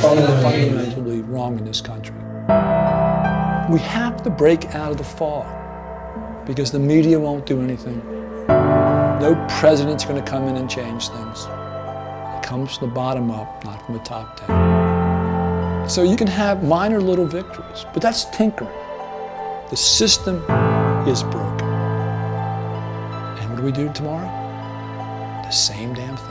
Fundamentally wrong in this country. We have to break out of the fog because the media won't do anything. No president's going to come in and change things. It comes from the bottom up, not from the top down. So you can have minor little victories, but that's tinkering. The system is broken. And what do we do tomorrow? The same damn thing.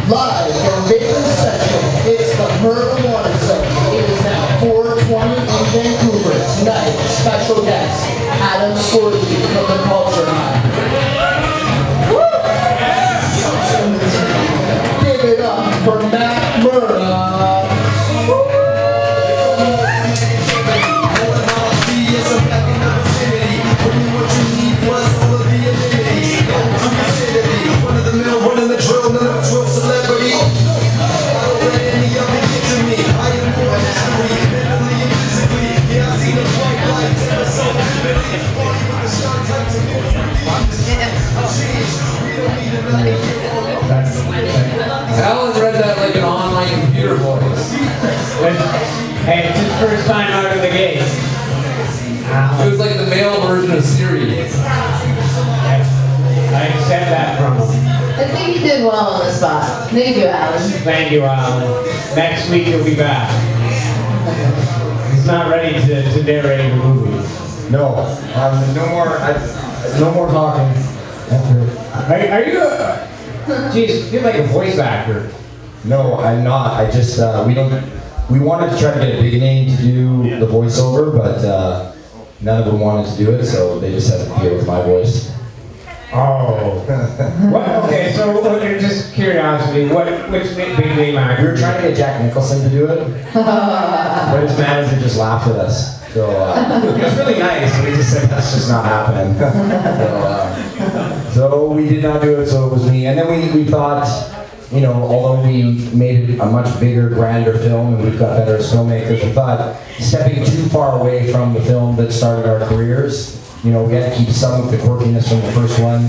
Live from Baker Central, it's the Mernahuana Zone. It is now 4:20 in Vancouver. Tonight, special guest, Adam Scorgie from the Culture High. Give it up for Matt Merna. Alan read that like an online computer voice. Hey, it's his first time out of the gate. It was like the male version of Siri. I accept that from him. I think you did well on the spot. Thank you, Alan. Thank you, Alan. Next week you'll be back. He's not ready to narrate the movie. No, no more talking. Are you a... Geez, you're like a voice actor. No, I'm not. I just, we wanted to try to get a big name to do the voiceover, but none of them wanted to do it, so they just had to deal with my voice. Oh. What? Okay, so just curiosity, which big name actor? We were trying to get Jack Nicholson to do it, but his manager just laughed at us. So it was really nice, but he just said that's just not happening. So we did not do it, so it was me. And then we thought, you know, although we made it a much bigger, grander film and we've got better as filmmakers, we thought stepping too far away from the film that started our careers, you know, we had to keep some of the quirkiness from the first one.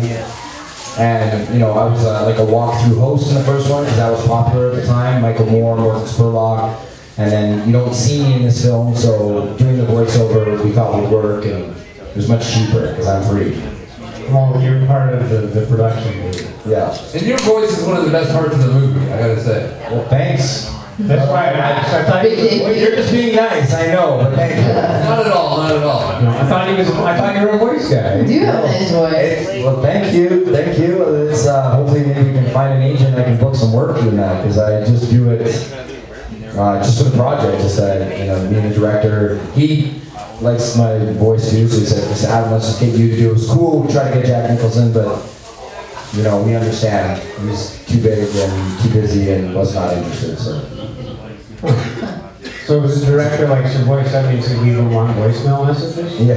And, you know, I was like a walkthrough host in the first one because that was popular at the time. Michael Moore, Morgan Spurlock. And then you don't see me in this film, so doing the voiceover we thought would work, and it was much cheaper because I'm free. Well, you're part of the production movie. Yeah. And your voice is one of the best parts of the movie, I gotta say. Well, thanks. That's why I thought You're just being nice, I know, but thank you. Not at all, not at all. No, I thought you were a voice guy. You do have a nice voice. Well, thank you. It's hopefully maybe we can find an agent that can book some work in that, because I just do it just for the project. Just you know, being the director, he likes my voice too, so he said, Adam, let's just get you to do it. It was cool. We tried to get Jack Nicholson, but you know, we understand he's too big and too busy and was not interested. So as the director likes your voice, that means you leave him long voicemail messages? Yeah.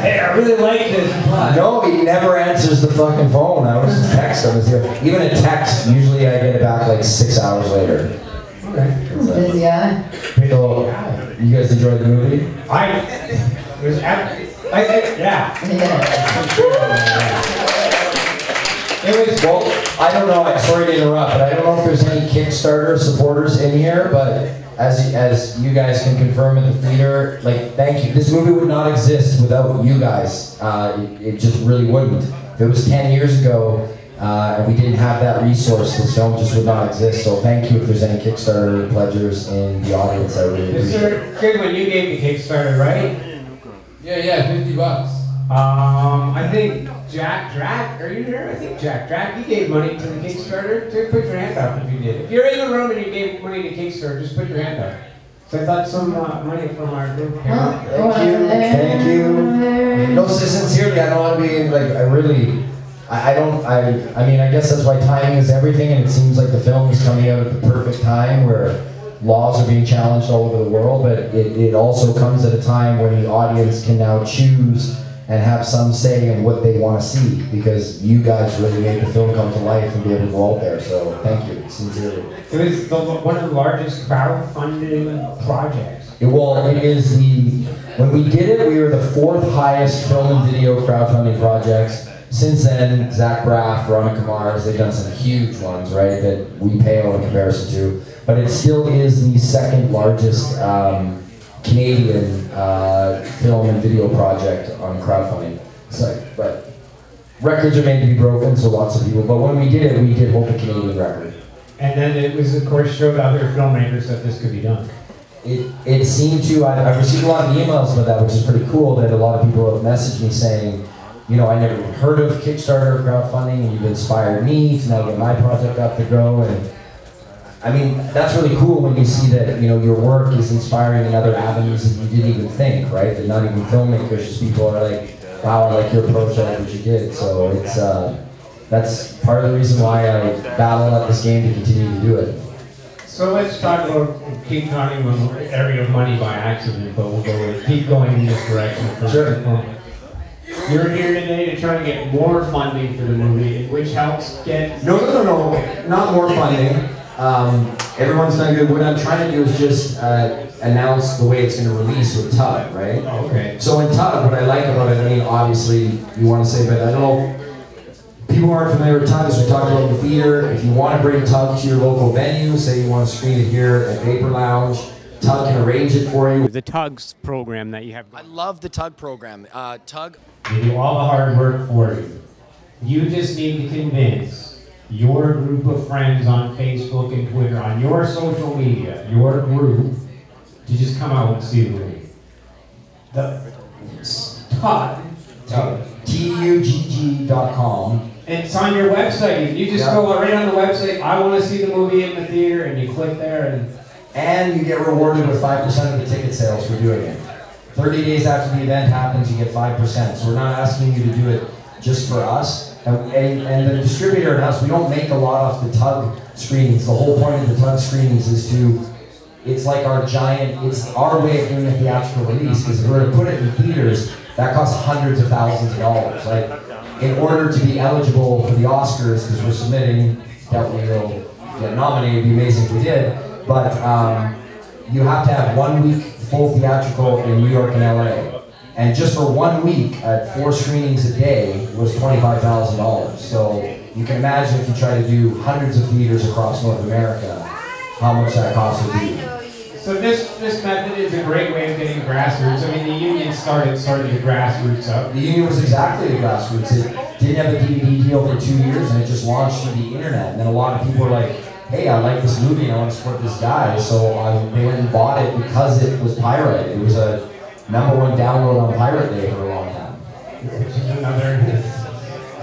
Hey, I really like this. No, he never answers the fucking phone. I was just text him. Even a text, usually I get it back like 6 hours later. Okay. Busy guy. So, you guys enjoyed the movie? Well, I don't know, sorry to interrupt, but I don't know if there's any Kickstarter supporters in here, but as you guys can confirm at the theater, like, thank you. This movie would not exist without you guys. It just really wouldn't. If it was 10 years ago, and we didn't have that resource, this film just would not exist. So thank you if there's any Kickstarter pledgers in the audience. I really appreciate it. Mr. Goodwin, you gave me Kickstarter, right? Yeah, $50. I think Jack, are you here? I think Jack, you gave money to the Kickstarter. Put your hand up if you did. If you're in the room and you gave money to Kickstarter, just put your hand up. So I thought some money from our group here. Thank you. No, sincerely, I don't want to be like, I mean, I guess that's why timing is everything, and it seems like the film is coming out at the perfect time where laws are being challenged all over the world, but it also comes at a time when the audience can now choose and have some say in what they want to see, because you guys really made the film come to life and be able to go out there, so thank you, sincerely. It was one of the largest crowdfunding projects. It is when we did it, we were the 4th highest film and video crowdfunding projects. Since then, Zach Braff, Veronica Mars, they've done some huge ones, right, that we pale in comparison to. But it still is the 2nd largest Canadian film and video project on crowdfunding. But records are made to be broken, so lots of people. But when we did it, we did hold the Canadian record. And then it was, of course, showed other filmmakers that this could be done. It seemed to, I've received a lot of emails about that, which is pretty cool, that a lot of people have messaged me saying, you know, I never even heard of Kickstarter or crowdfunding, and you've inspired me to now get my project up to go. And I mean, that's really cool when you see that, you know, your work is inspiring in other avenues that you didn't even think, right? That not even filmmakers, just people are like, wow, I like your approach, I like what you did. So it's, that's part of the reason why I battle at this game to continue to do it. So let's talk about, keep talking about the area of money by accident, but we'll keep going in this direction. Sure. You're here today to try to get more funding for the movie, which helps get... No, not more funding. Everyone's done good. What I'm trying to do is just announce the way it's going to release with Tug, right? Oh, okay. So in Tug, what I like about it, I mean, obviously, you want to say, but I don't know, people who aren't familiar with Tug, as we talked about in the theater, if you want to bring Tug to your local venue, say you want to screen it here at Vapor Lounge, Tug can arrange it for you. The Tug's program that you have. I love the Tug program. Tug. We do all the hard work for you. You just need to convince your group of friends on Facebook and Twitter, on your social media, your group, to just come out and see the movie. Tug. TUGG.com. And it's on your website. You just go right on the website, I want to see the movie in the theater, and you click there. And you get rewarded with 5% of the ticket sales for doing it. 30 days after the event happens, you get 5%. So we're not asking you to do it just for us. And the distributor and us, we don't make a lot off the Tug screenings. The whole point of the Tug screenings is it's like it's our way of doing a theatrical release. Because if we were to put it in theaters, that costs hundreds of thousands of dollars. Like, in order to be eligible for the Oscars, because we're submitting, definitely will get nominated, it'd be amazing if we did. But you have to have 1 week full theatrical in New York and LA. And just for 1 week at 4 screenings a day was $25,000. So you can imagine if you try to do hundreds of theaters across North America, how much that cost would be. So this method is a great way of getting grassroots. I mean, the union started the grassroots up. The union was exactly the grassroots. It didn't have a DVD deal for 2 years, and it just launched through the internet. And then a lot of people were like, hey, I like this movie and I want to support this guy. So they went and bought it because it was pirated. It was a #1 download on Pirate Day for a long time.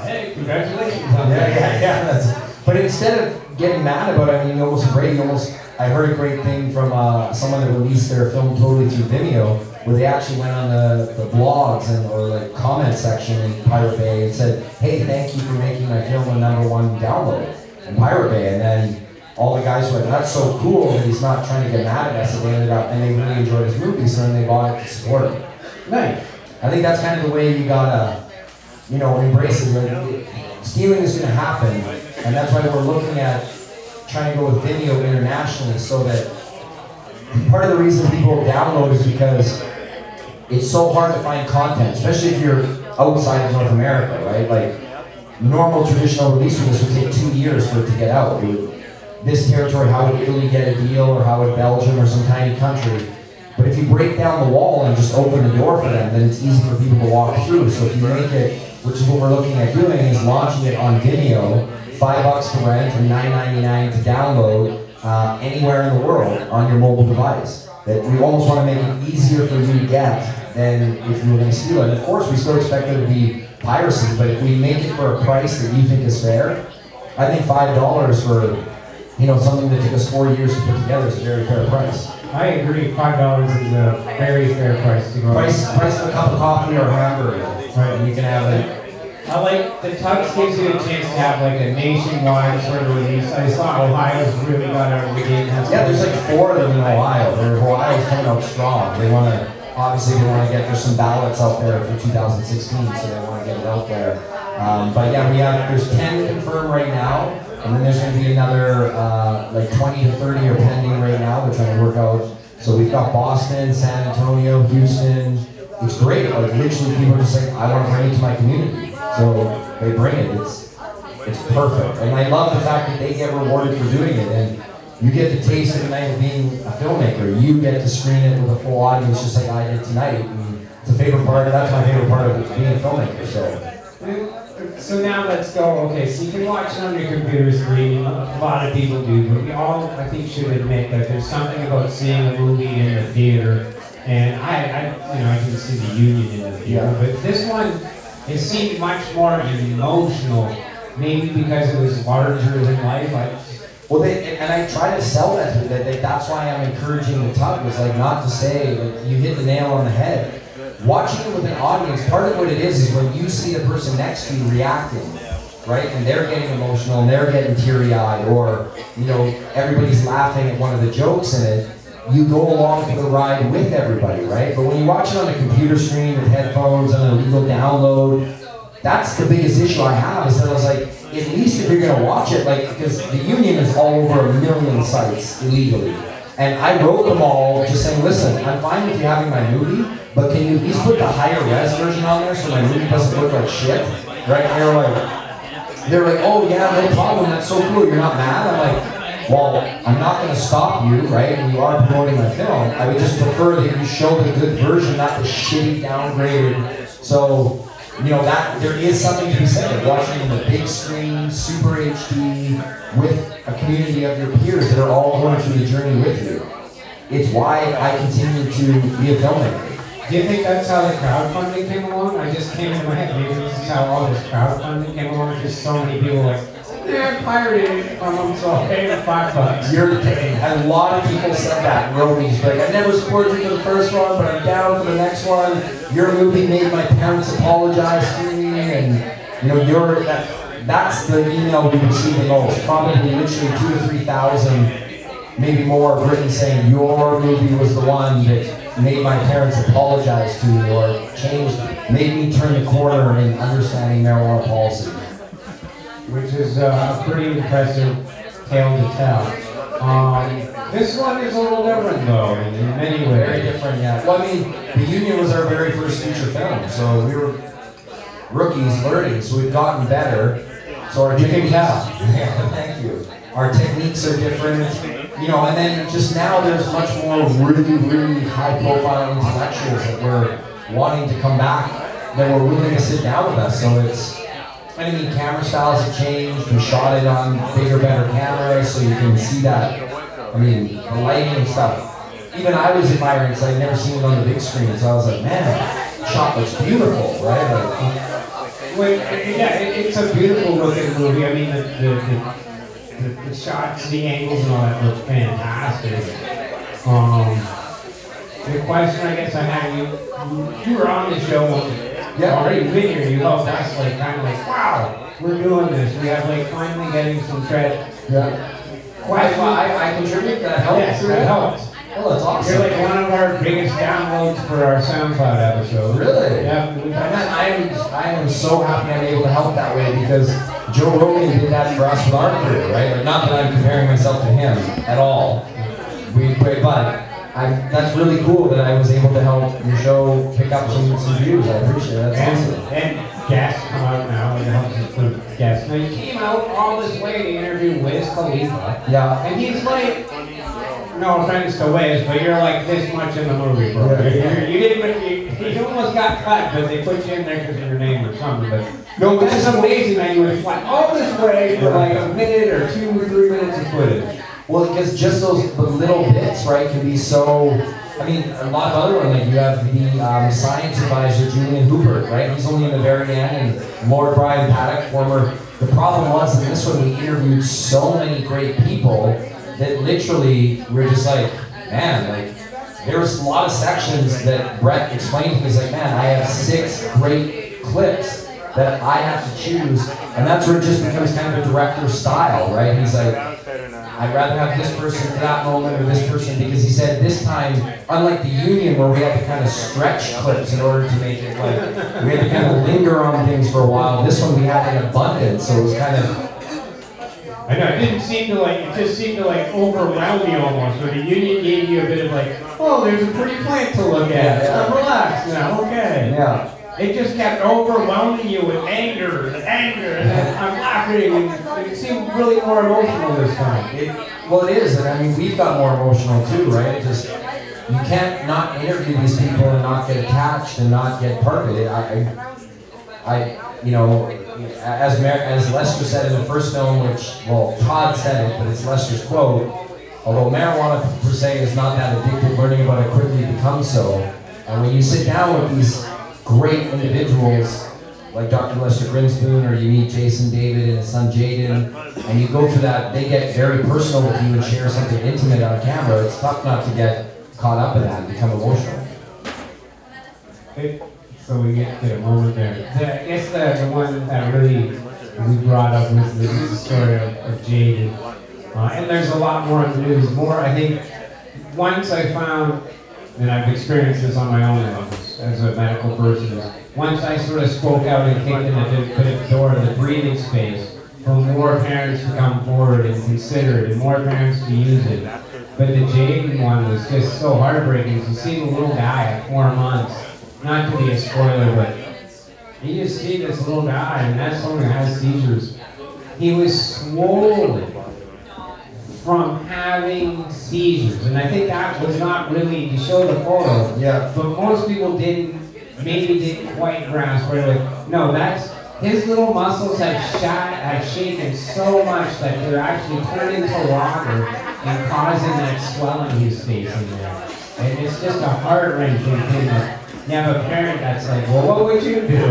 Hey, congratulations. Yeah. But instead of getting mad about it, I mean, I heard a great thing from someone that released their film totally through Vimeo, where they actually went on the blogs or like comment section in Pirate Bay and said, hey, thank you for making my film a #1 download in Pirate Bay. And then all the guys went, that's so cool that he's not trying to get mad at us, and they really enjoyed his movie, so then they bought it to support him. Right. I think that's kind of the way you gotta, embrace it. Like, stealing is gonna happen, and that's why we're looking at trying to go with Vimeo internationally, so that part of the reason people download is because it's so hard to find content, especially if you're outside of North America, right? Like, normal traditional release for this would take 2 years for it to get out. This territory, how would Italy get a deal, or how would Belgium or some tiny country? But if you break down the wall and just open the door for them, then it's easy for people to walk through. So if you make it, which is what we're looking at doing, is launching it on Vimeo, $5 to rent and $9.99 to download anywhere in the world on your mobile device. That we almost want to make it easier for you to get than if you were going to steal it. And of course, we still expect there to be piracy, but if we make it for a price that you think is fair, I think $5 for something that took us 4 years to put together is a very fair price. I agree, $5 is a very fair price to go. Price of a cup of coffee or a hamburger. Right, and you can have it. I like, the Tux gives you a chance to have like a nationwide sort of release. I saw Ohio's really got out of the game. Yeah, there's like 4 of them in Ohio. Ohio's coming out strong. They want to, obviously they want to get, there's some ballots out there for 2016, so they want to get it out there. But yeah, there's 10 confirmed right now, and then there's going to be another like 20 to 30 are pending right now. They're trying to work out. So we've got Boston, San Antonio, Houston. It's great. Like literally, people are just like, I want to bring it to my community. So they bring it. It's perfect, and I love the fact that they get rewarded for doing it, and you get to taste the night of being a filmmaker. You get to screen it with a full audience, just like I did tonight. And it's a favorite part. That's my favorite part of being a filmmaker. So now let's go. Okay, so you can watch it on your computer screen. A lot of people do, but we all, I think, should admit that there's something about seeing a movie in the theater, and I can see the union in the theater, but this one. It seemed much more emotional, maybe because it was larger than life. And I try to sell that to them. That's why I'm encouraging the tug. Is like not to say that you hit the nail on the head. Watching it with an audience, part of what it is when you see the person next to you reacting, right, and they're getting emotional, and they're getting teary-eyed, or everybody's laughing at one of the jokes in it. You go along for the ride with everybody, right? But when you watch it on a computer screen with headphones and an illegal download, that's the biggest issue I have, is that I was like, at least if you're gonna watch it, like, because the union is all over 1 million sites illegally. And I wrote them all just saying, listen, I'm fine with you having my movie, but can you at least put the higher res version on there so my movie doesn't look like shit, right? And they're like, oh yeah, no problem, that's so cool, you're not mad? I'm like, well, I'm not going to stop you, right? And you are promoting my film. I would just prefer that you show the good version, not the shitty downgraded. So, that there is something to be said of watching the big screen, super HD, with a community of your peers that are all going through the journey with you. It's why I continue to be a filmmaker. Do you think that's how the crowdfunding came along? I just came to my head, maybe this is how all this crowdfunding came along, just so many people like, they're pirating from them, so I'll pay them $5. You're kidding. A lot of people said that. Robies, like, I never supported you for the first one, but I'm down for the next one. Your movie made my parents apologize to me, and that's the email we receive the most. Probably literally 2,000 to 3,000, maybe more, written saying your movie was the one that made my parents apologize to me, or made me turn the corner in understanding marijuana policy. Which is a pretty impressive tale to tell. This one is a little different though, in many ways. Very different, yeah. Well, I mean, The Union was our very first feature film, so we were rookies learning, so we've gotten better. So our techniques, yeah, thank you. Our techniques are different, and then just now there's much more really, really high-profile intellectuals that we're wanting to come back, that were willing to sit down with us, so it's. I mean, camera styles have changed. We shot it on bigger, better cameras, so you can see that. I mean, the lighting and stuff. Even I was admiring because I'd never seen it on the big screen, so I was like, man, the shot looks beautiful, right? It's a beautiful looking movie. I mean, the shots, the angles, and all that look fantastic. The question I guess I had, you were on the show. Yeah, already been here. You helped us, kind of like, wow, we're doing this. We have finally getting some credit. Yeah. I contribute. That helps. Yes, that helps. Oh, that's awesome. You're one of our biggest downloads for our SoundCloud episode. Really? Yeah. I am so happy I'm able to help that way because Joe Rogan did that for us with our career, right? Not that I'm comparing myself to him at all. But that's really cool that I was able to help your show pick up some views. I appreciate it. That's awesome. And guests come out now. It helps include guests. Now, you came out all this way to interview Wiz Khalifa. Yeah. And he's no offense to Wiz, but you're this much in the movie, bro. Yeah. You almost got cut, but they put you in there because of your name or something. But no, it's just amazing that you would fly all this way for a minute or 2 or 3 minutes of footage. Well, because just those little bits, right, can be so. I mean, a lot of other ones, you have the science advisor, Julian Hooper, right? He's only in the very end, and Lord Brian Paddock, former. The problem was in this one, we interviewed so many great people that literally we're just man, like, there was a lot of sections that Brett explained to me. He's like, man, I have 6 great clips that I have to choose, and that's where it just becomes kind of a director's style, right? He's like, I'd rather have this person for that moment or this person, because he said this time, unlike the Union where we had to kind of stretch clips in order to make it like, we had to kind of linger on things for a while. This one we had in abundance, so it was kind of, I know, it didn't seem to like, it just seemed to like overwhelm me almost, where the Union gave you a bit of like, oh, there's a pretty plant to look at, relax now, okay. yeah. It just kept overwhelming you with anger, and then I'm laughing, and it seemed really more emotional this time. Well, it is, and I mean, we've got more emotional too, right? It just, you can't not interview these people and not get attached and not get part of it. You know, as Lester said in the first film, which, well, Todd said it, but it's Lester's quote, although marijuana per se is not that addictive, learning about it quickly becomes so. And when you sit down with these great individuals like Dr. Lester Grinspoon, or you meet Jason David and his son Jaden, and you go through that, they get very personal with you and share something intimate on camera. It's tough not to get caught up in that and become emotional. So we get a moment there. I guess the one that really we brought up was the story of Jaden. And there's a lot more in the news. I think, once I found, and I've experienced this on my own as a medical person, once I sort of spoke out and kicked in the door of the breathing space for more parents to come forward and consider it, and more parents to use it. But the Jaden one was just so heartbreaking. You see the little guy at 4 months, not to be a spoiler, but you just see this little guy, and that's someone who has seizures. He was swollen from having seizures, and I think that was not really, you show the photo, yeah. But most people didn't quite grasp where, like, no, that's, his little muscles have shaken so much that they're actually turning to water and causing that swelling he's facing there. And it's just a heart-wrenching thing that you have a parent that's like, well, what would you do?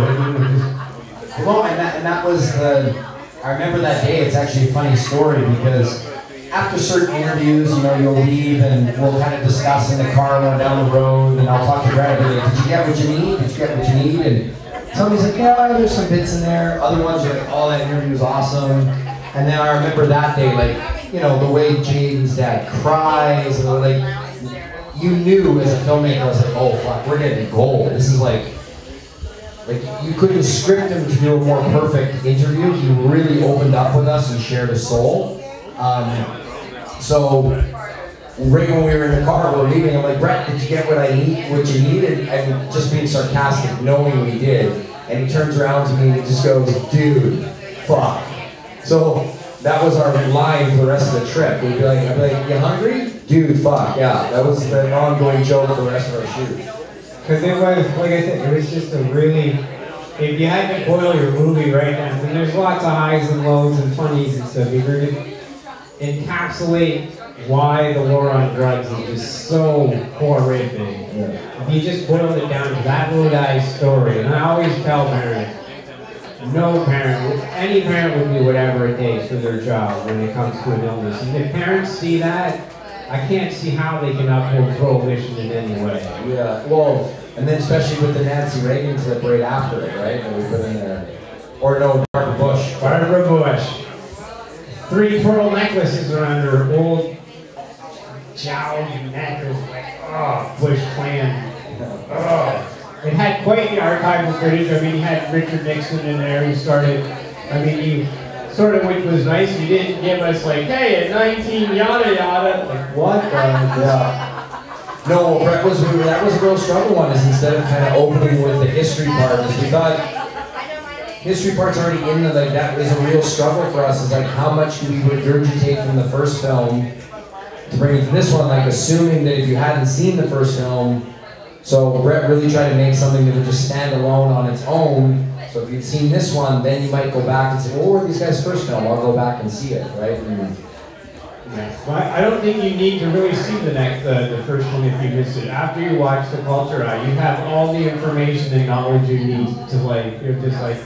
Well, and that was I remember that day. It's actually a funny story because after certain interviews, you know, you'll leave and we'll kind of discuss in the car going down the road, and I'll talk to Brad and be like, did you get what you need? Did you get what you need? And somebody's like, yeah, there's some bits in there. Other ones are like, oh, that interview was awesome. And then I remember that day, like, you know, the way Jaden's dad cries, and like, you knew as a filmmaker, I was like, oh fuck, we're getting gold. This is like you couldn't script him to do a more perfect interview. He really opened up with us and shared his soul. So right when we were in the car, we were leaving, I'm like, Brett, did you get what you needed? And just being sarcastic, knowing we did. And he turns around to me and he just goes, dude, fuck. So that was our line for the rest of the trip. I'd be like, you hungry? Dude, fuck, yeah. That was the ongoing joke for the rest of our shoot. Because it was, like I said, it was just a really, if you had to boil your movie right now, and there's lots of highs and lows and funnies and stuff, you were to encapsulate why the war on drugs is just so horrific. Yeah. If you just boiled it down to that little guy's story, and I always tell parents, no parent, any parent would do whatever it takes for their child when it comes to an illness. And if parents see that, I can't see how they can uphold prohibition in any way. Yeah, well, and then especially with the Nancy Reagan clip right after it, right? That we put in there. Or no, Barbara Bush. Barbara Bush. 3 pearl necklaces around her old jowl necklace, like, oh, Bush clan. Oh. It had quite the archival footage. I mean, you had Richard Nixon in there who started, which was nice, you didn't give us like, hey, at 19 yada yada, like what? Yeah. No, Brett that was a real struggle one, is instead of kind of opening with the history part, because we thought history part's already in the, like, that was a real struggle for us, is like how much do we regurgitate from the first film to bring it to this one, like assuming that if you hadn't seen the first film, so Brett really tried to make something that would just stand alone on its own. So if you'd seen this one, then you might go back and say, well, what were these guys' first film? I'll go back and see it, right? And well, I don't think you need to really see the first one if you missed it. After you watch The Culture Eye, you have all the information and knowledge you need to, like, you're just like,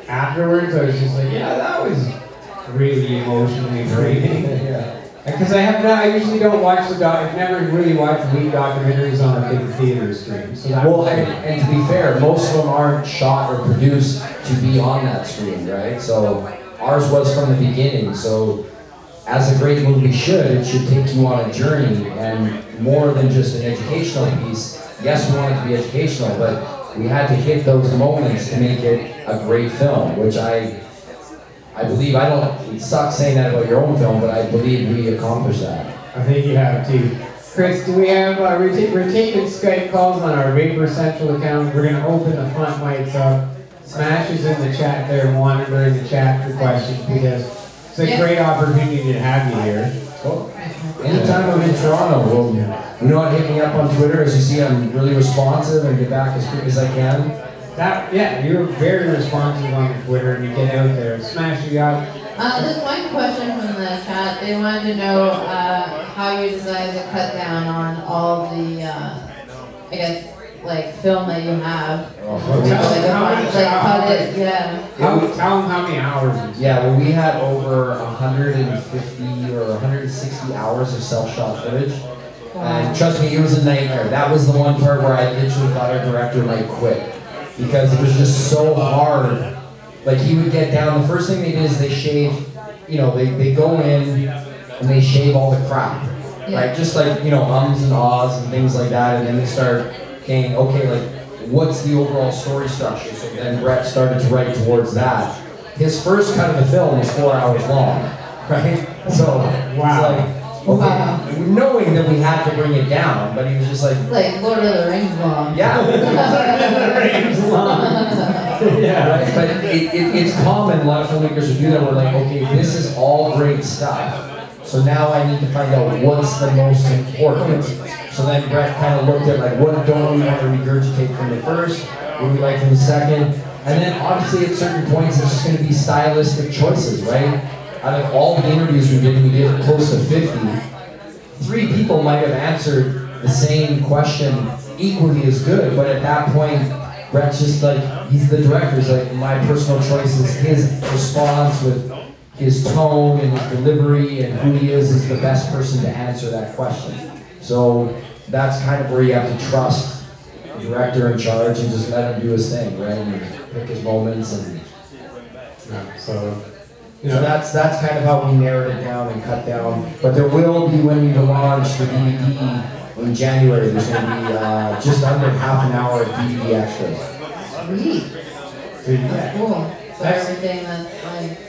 afterwards I was just like, yeah, that was really emotionally draining. Yeah. Because I usually don't watch I've never really watched lead documentaries on a big theater screen. So well, and to be fair, most of them aren't shot or produced to be on that screen, right? So ours was from the beginning. So as a great movie should, it should take you on a journey, and more than just an educational piece. Yes, we want it to be educational, but we had to hit those moments to make it a great film, which I believe, it sucks saying that about your own film, but I believe we accomplished that. I think you have too. Chris, do we have, we're taking Skype calls on our Vapor Central account. We're going to open the front mics up. Smash is in the chat there, monitoring the chat for questions, because it's a great opportunity to have you here. Cool. Anytime I'm in Toronto, you know what, hit me up on Twitter. As you see, I'm really responsive and get back as quick as I can. You're very responsive on Twitter, and you get out there. Smash, you got? There's one question from the chat. They wanted to know how you decided to cut down on all the, I guess, like film that you have. Tell them how many hours. Yeah, well, we had over 150 or 160 hours of self-shot footage. And trust me, it was a nightmare. That was the one part where I literally thought our director might quit. Because it was just so hard. Like, he would get down, the first thing they did is they shave, they go in and they shave all the crap. Right? Just like, ums and ahs and things like that, and then they start saying, okay, like, what's the overall story structure? So then Brett started to write towards that. His first cut of the film was 4 hours long, right? So, wow. Okay, knowing that we had to bring it down, but he was just like Lord of the Rings long. Yeah. Lord of the Rings long. Yeah, right? But it's common, a lot of filmmakers would do that. We're like, okay, this is all great stuff. So now I need to find out what's the most important. So then Brett kind of looked at like, what don't we want to regurgitate from the first? What do we like from the second? And then obviously at certain points it's just going to be stylistic choices, right? Out of all the interviews we did close to 50. 3 people might have answered the same question equally as good, but at that point, Brett's just like, he's the director, he's like, my personal choice is his response with his tone and his delivery and who he is the best person to answer that question. So that's kind of where you have to trust the director in charge and just let him do his thing, right? And pick his moments and... So that's kind of how we narrowed it down and cut down. But there will be, when we launch the DVD in January, there's going to be just under half an hour of DVD extras. Sweet. Cool. So everything that's like...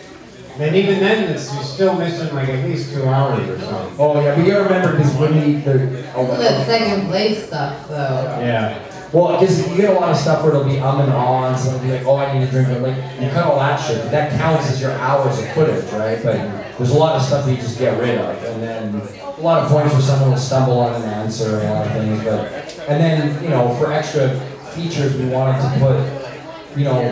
And even then, you're still missing like at least 2 hours or something. Oh yeah, but you gotta remember because when that second place stuff though. Yeah. Well, because you get a lot of stuff where it'll be and on, so it'll be like, oh, I need a drink, but like, you cut all that shit, that counts as your hours of footage, right? But there's a lot of stuff that you just get rid of, and then a lot of points where someone will stumble on an answer and a lot of things, and then, for extra features, we wanted to put,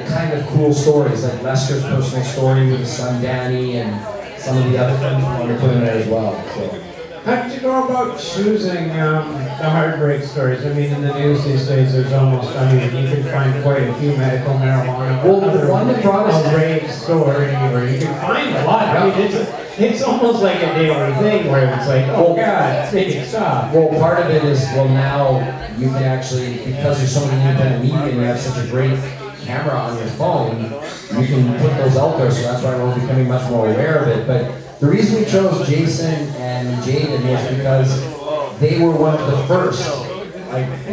kind of cool stories, like Lester's personal story with his son Danny, and some of the other things we wanted to put in there as well, so. How did you go about choosing the heartbreak stories? I mean, in the news these days, there's almost, you can find quite a few medical marijuana. Well, the one that brought us a rape story, or you can find a lot. I mean, it's almost like a daily thing where it's like, oh God, it's making stop. Well, part of it is, now you can actually, because there's so many independent media and you have such a great camera on your phone, you can put those out there, so that's why we're becoming much more aware of it. But the reason we chose Jason and Jaden was because they were one of the first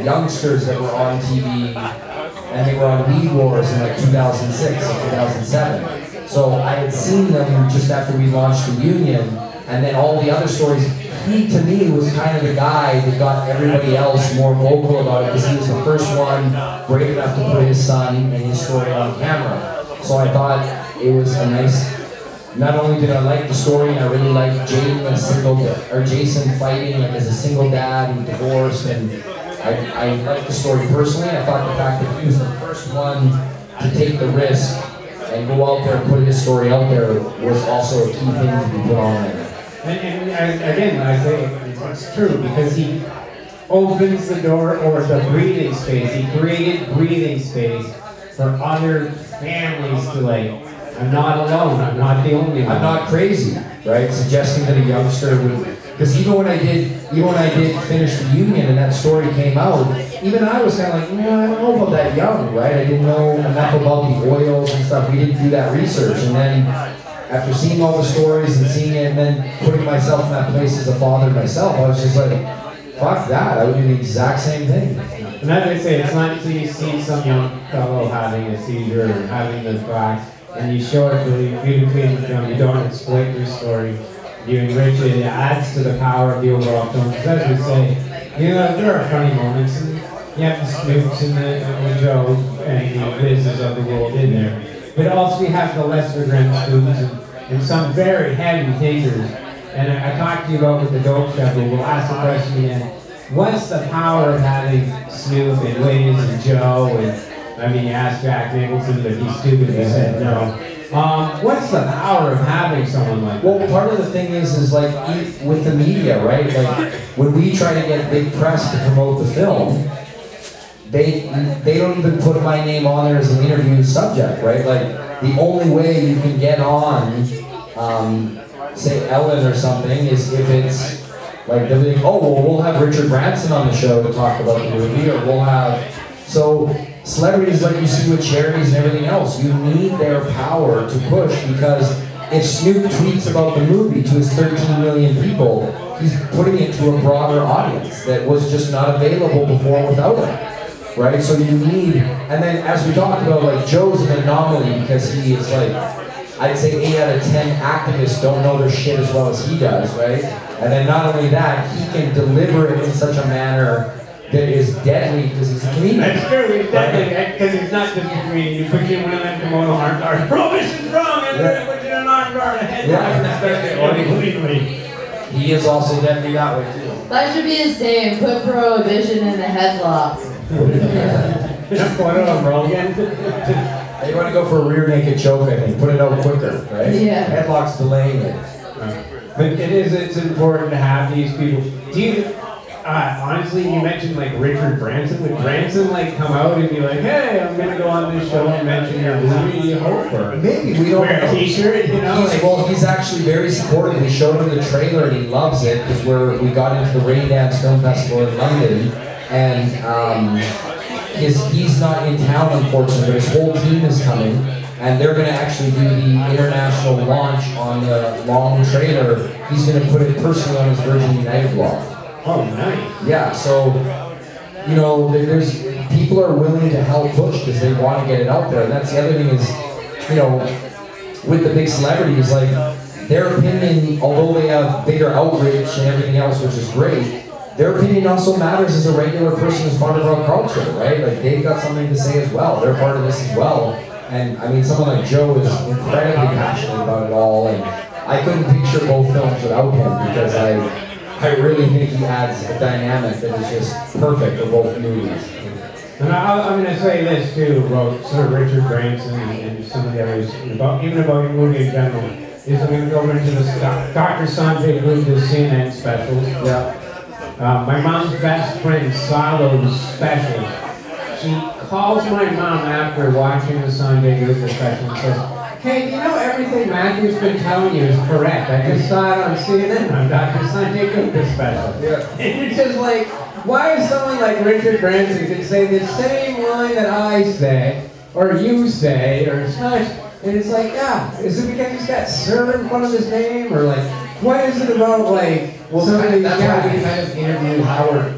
youngsters that were on TV, and they were on Weed Wars in 2006 and 2007. So I had seen them just after we launched the Union, and then all the other stories. He, to me, was kind of the guy that got everybody else more vocal about it because he was the first one brave enough to put his son and his story on camera. So I thought it was a nice. Not only did I like the story, and I really liked Jason fighting as a single dad and divorced, and I liked the story personally. I thought the fact that he was the first one to take the risk and go out there and put his story out there was also a key thing to be put on there. And again, I say it's true because he opens the door or the breathing space. He created breathing space for other families to I'm not alone. I'm not the only one. I'm not crazy. right? Suggesting that a youngster would, because even when I did finish the Union and that story came out, even I was kind of like, I don't know about that young, right? I didn't know enough about the oils and stuff. We didn't do that research. And then after seeing all the stories and seeing it and then putting myself in that place as a father myself, I was just like, fuck that. I would do the exact same thing. And as I say, it's not until you see some young fellow having a seizure or having the facts, and you show it beautifully in the film. You don't exploit your story. You enrich it. It adds to the power of the overall film. Because as we say, there are funny moments, and you have the Snoops and the Joe and the Liz's of the world in there. But also you have the lesser grand Snoops and some very heavy thinkers. And I talked to you about with the Dope Chef, and we'll ask the question again. What's the power of having Snoop and Liz and Joe and, I mean, you asked Jack Nicholson, but he's stupid, he said no. What's the power of having someone like that? Well, part of the thing is like, with the media, right? Like, when we try to get big press to promote the film, they don't even put my name on there as an interview subject, right? Like, the only way you can get on, say Ellen or something, is if it's like, they'll be like, oh, well, we'll have Richard Branson on the show to talk about the movie, or we'll have, so celebrities like you see with charities and everything else, you need their power to push, because if Snoop tweets about the movie to his 13 million people, he's putting it to a broader audience that was just not available before without it, right? So you need, and then as we talked about, like, Joe's an anomaly because he is like, I'd say 8 out of 10 activists don't know their shit as well as he does, right? And then not only that, he can deliver it in such a manner that is deadly because he's a comedian. That's true, it's deadly, because it's not just a comedian. You put you in one of them kimono arm guards, prohibition's wrong, and then put you in an arm guard, a headlock, and he is also deadly that way too. That should be his name, put prohibition in the headlock. Put it on Rogan. You want to go for a rear naked choke, I think. Put it out quicker, right? Yeah. Headlock's delaying it. But it's important to have these people. Do you, honestly, you mentioned like Richard Branson. Would Branson like come out and be like, hey, I'm going to go on this show and mention your movie, you hope? Or maybe, we don't wear a t-shirt, you know? Well, he's actually very supportive. We showed him the trailer and he loves it because we got into the Rain Dance Film Festival in London, and he's not in town, unfortunately, but his whole team is coming, and they're going to actually do the international launch on the long trailer. He's going to put it personally on his Virgin United blog. Oh, nice. Yeah, so, you know, there's people are willing to help push because they want to get it out there. And that's the other thing is, you know, with the big celebrities, like, their opinion, although they have bigger outreach and everything else, which is great, their opinion also matters as a regular person as part of our culture, right? Like, they've got something to say as well. They're part of this as well. And, I mean, someone like Joe is incredibly passionate about it all, and I couldn't picture both films without him because I really think he adds a dynamic that is just perfect for both movies. And I'm going to say this, too, about sort of Richard Branson and some of the others, even about your movie in general, is I'm going to go into the Dr. Sanjay Gupta's CNN specials. Yeah. My mom's best friend saw those specials. She calls my mom after watching the Sanjay Gupta special and says, hey, you know everything Matthew's been telling you is correct. I just saw it on CNN on Dr. Sanjay Gupta special. Yeah. And you're just like, why is someone like Richard Branson can say the same line that I say, or you say, or such, and it's like, yeah, is it because he's got Sir in front of his name, or like, what is it about, like, well, that's why we kind of interviewed Howard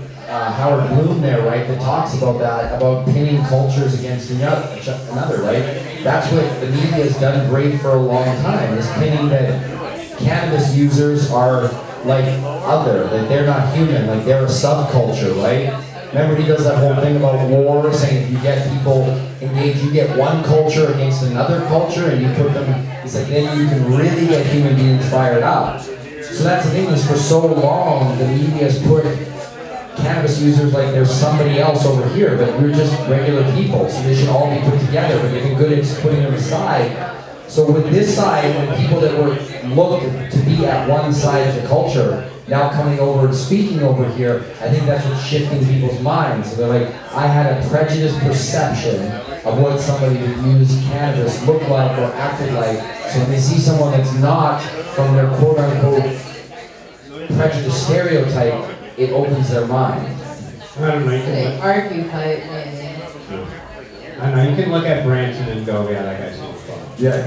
Bloom there, right, that talks about that, about pinning cultures against another, right? That's what the media has done great for a long time, is pinning that cannabis users are like other, that they're not human, like they're a subculture, right? Remember he does that whole thing about war, saying if you get people engaged, you get one culture against another culture and you put them, it's like then you can really get human beings fired up. So that's the thing, is for so long the media has put cannabis users like there's somebody else over here, but we're just regular people, so they should all be put together, but they've been good at putting them aside. So with this side, when people that were looked to be at one side of the culture, now coming over and speaking over here, I think that's what's shifting people's minds. So they're like, I had a prejudiced perception of what somebody who used cannabis looked like or acted like. So when they see someone that's not from their quote-unquote prejudiced stereotype, it opens their mind. I don't know, you can Like look, archetype, maybe. I don't know, you can look at Branson and go, yeah, that guy's so fun. Yeah. I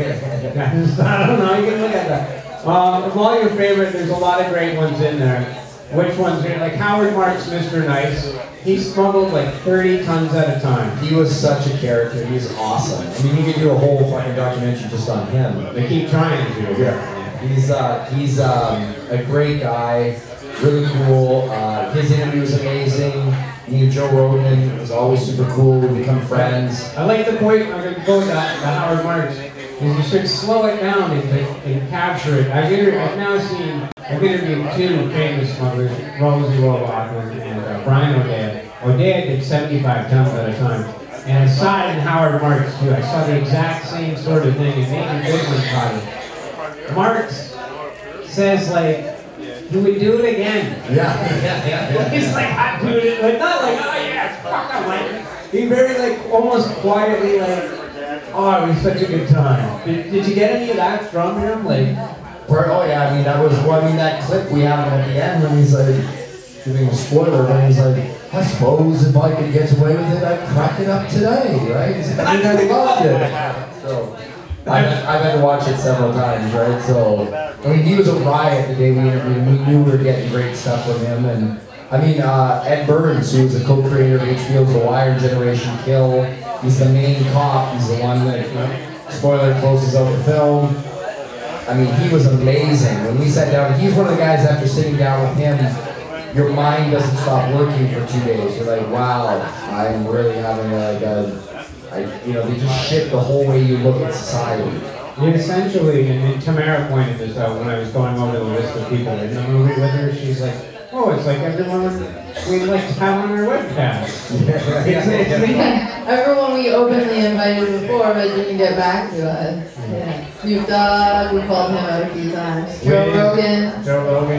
don't know, you can look at that. Of all your favorite, there's a lot of great ones in there. Which ones are, like Howard Marks, Mr. Nice, he smuggled like 30 tons at a time. He was such a character. He's awesome. I mean, you could do a whole fucking documentary just on him. They keep trying to. Yeah. He's a great guy. Really cool. His interview was amazing. Me and Joe Rogan was always super cool. We become friends. I like the point, I'm going to go with that, the Howard Marks. You should slow it down and capture it. I've interviewed two famous smugglers, Rosie Robotham and Brian O'Dea. O'Dea did 75 tons at a time. And I saw it in Howard Marks too. I saw the exact same sort of thing and making different about it. Marks says like, he would do it again. Yeah. He's like, I'm doing it, like, not like, oh yeah, fuck, I like it. He very like, almost quietly like, oh, it was such a good time. Did you get any of that from him? Like, Oh yeah, I mean that clip we have him at the end when he's like, giving a spoiler, when he's like, I suppose if I could get away with it, I'd crack it up today, right? I mean, I loved it. So, I've had to watch it several times, right? So, I mean, he was a riot the day we interviewed him. We knew we were getting great stuff from him, and I mean, Ed Burns, who's the co-creator of HBO's The Wire, Generation Kill, he's the main cop. He's the one that, spoiler, closes out the film. I mean, he was amazing. When we sat down, he's one of the guys after sitting down with him, your mind doesn't stop working for 2 days. You're like, wow, I'm really having they just shift the whole way you look at society. yeah, essentially, and Tamara pointed this out when I was going over the list of people in the movie with her. She's like, oh, it's like everyone we'd like to have on our webcast. Everyone we openly invited before, but didn't get back to us. Yeah. Snoop Dogg, we called him out a few times. Joe Rogan.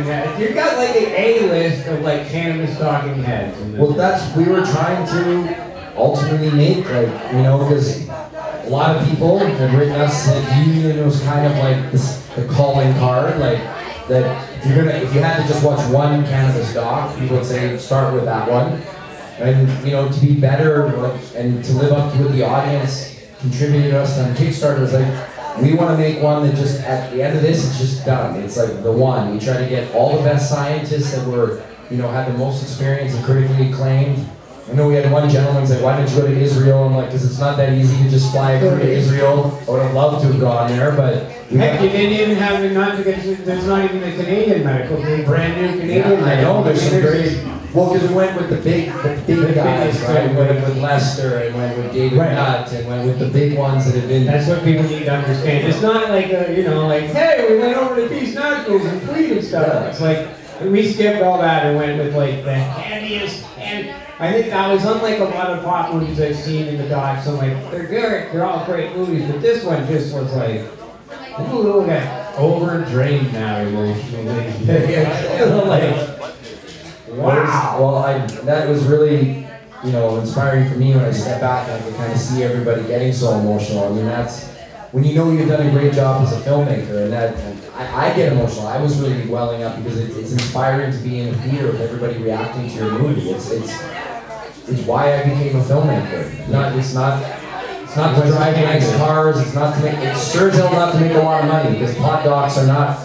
Yeah. You got like an A-list of like cannabis talking heads. Well, we were trying to ultimately make, because a lot of people have written us that Union was kind of like the calling card, like that if you had to just watch one cannabis doc, people would say start with that one. And to be better and to live up to what the audience contributed to us on Kickstarter was like, we want to make one that just at the end of this it's just done. It's like the one. We try to get all the best scientists that were had the most experience and critically acclaimed. I know we had one gentleman say, why didn't you go to Israel? I'm like, because it's not that easy to just fly a crew to Israel. I would have loved to have gone there, but... Heck, you didn't even have there's not even the Canadian medical team, brand new Canadian medical. I know, there's some great... Well, because we went with the big guys, right? We went with Lester, and went with David Nutt, and went with the big ones that have been... That's what people need to understand. It's not like, hey, we went over to Peace Naturals and Fleet and stuff. Yeah. It's like, we skipped all that and went with like the heaviest, and I think that was unlike a lot of pop movies I've seen in the docs. I'm like, they're good, they're all great movies, but this one just was like, I'm a little over-drained now emotionally. Wow. Well, that was really, inspiring for me when I step back and I can kind of see everybody getting so emotional. I mean, that's when you've done a great job as a filmmaker, and I get emotional. I was really welling up because it's inspiring to be in a theater with everybody reacting to your movie. It's why I became a filmmaker. It's not to drive nice cars. It sure as hell not to make a lot of money because pot docs are not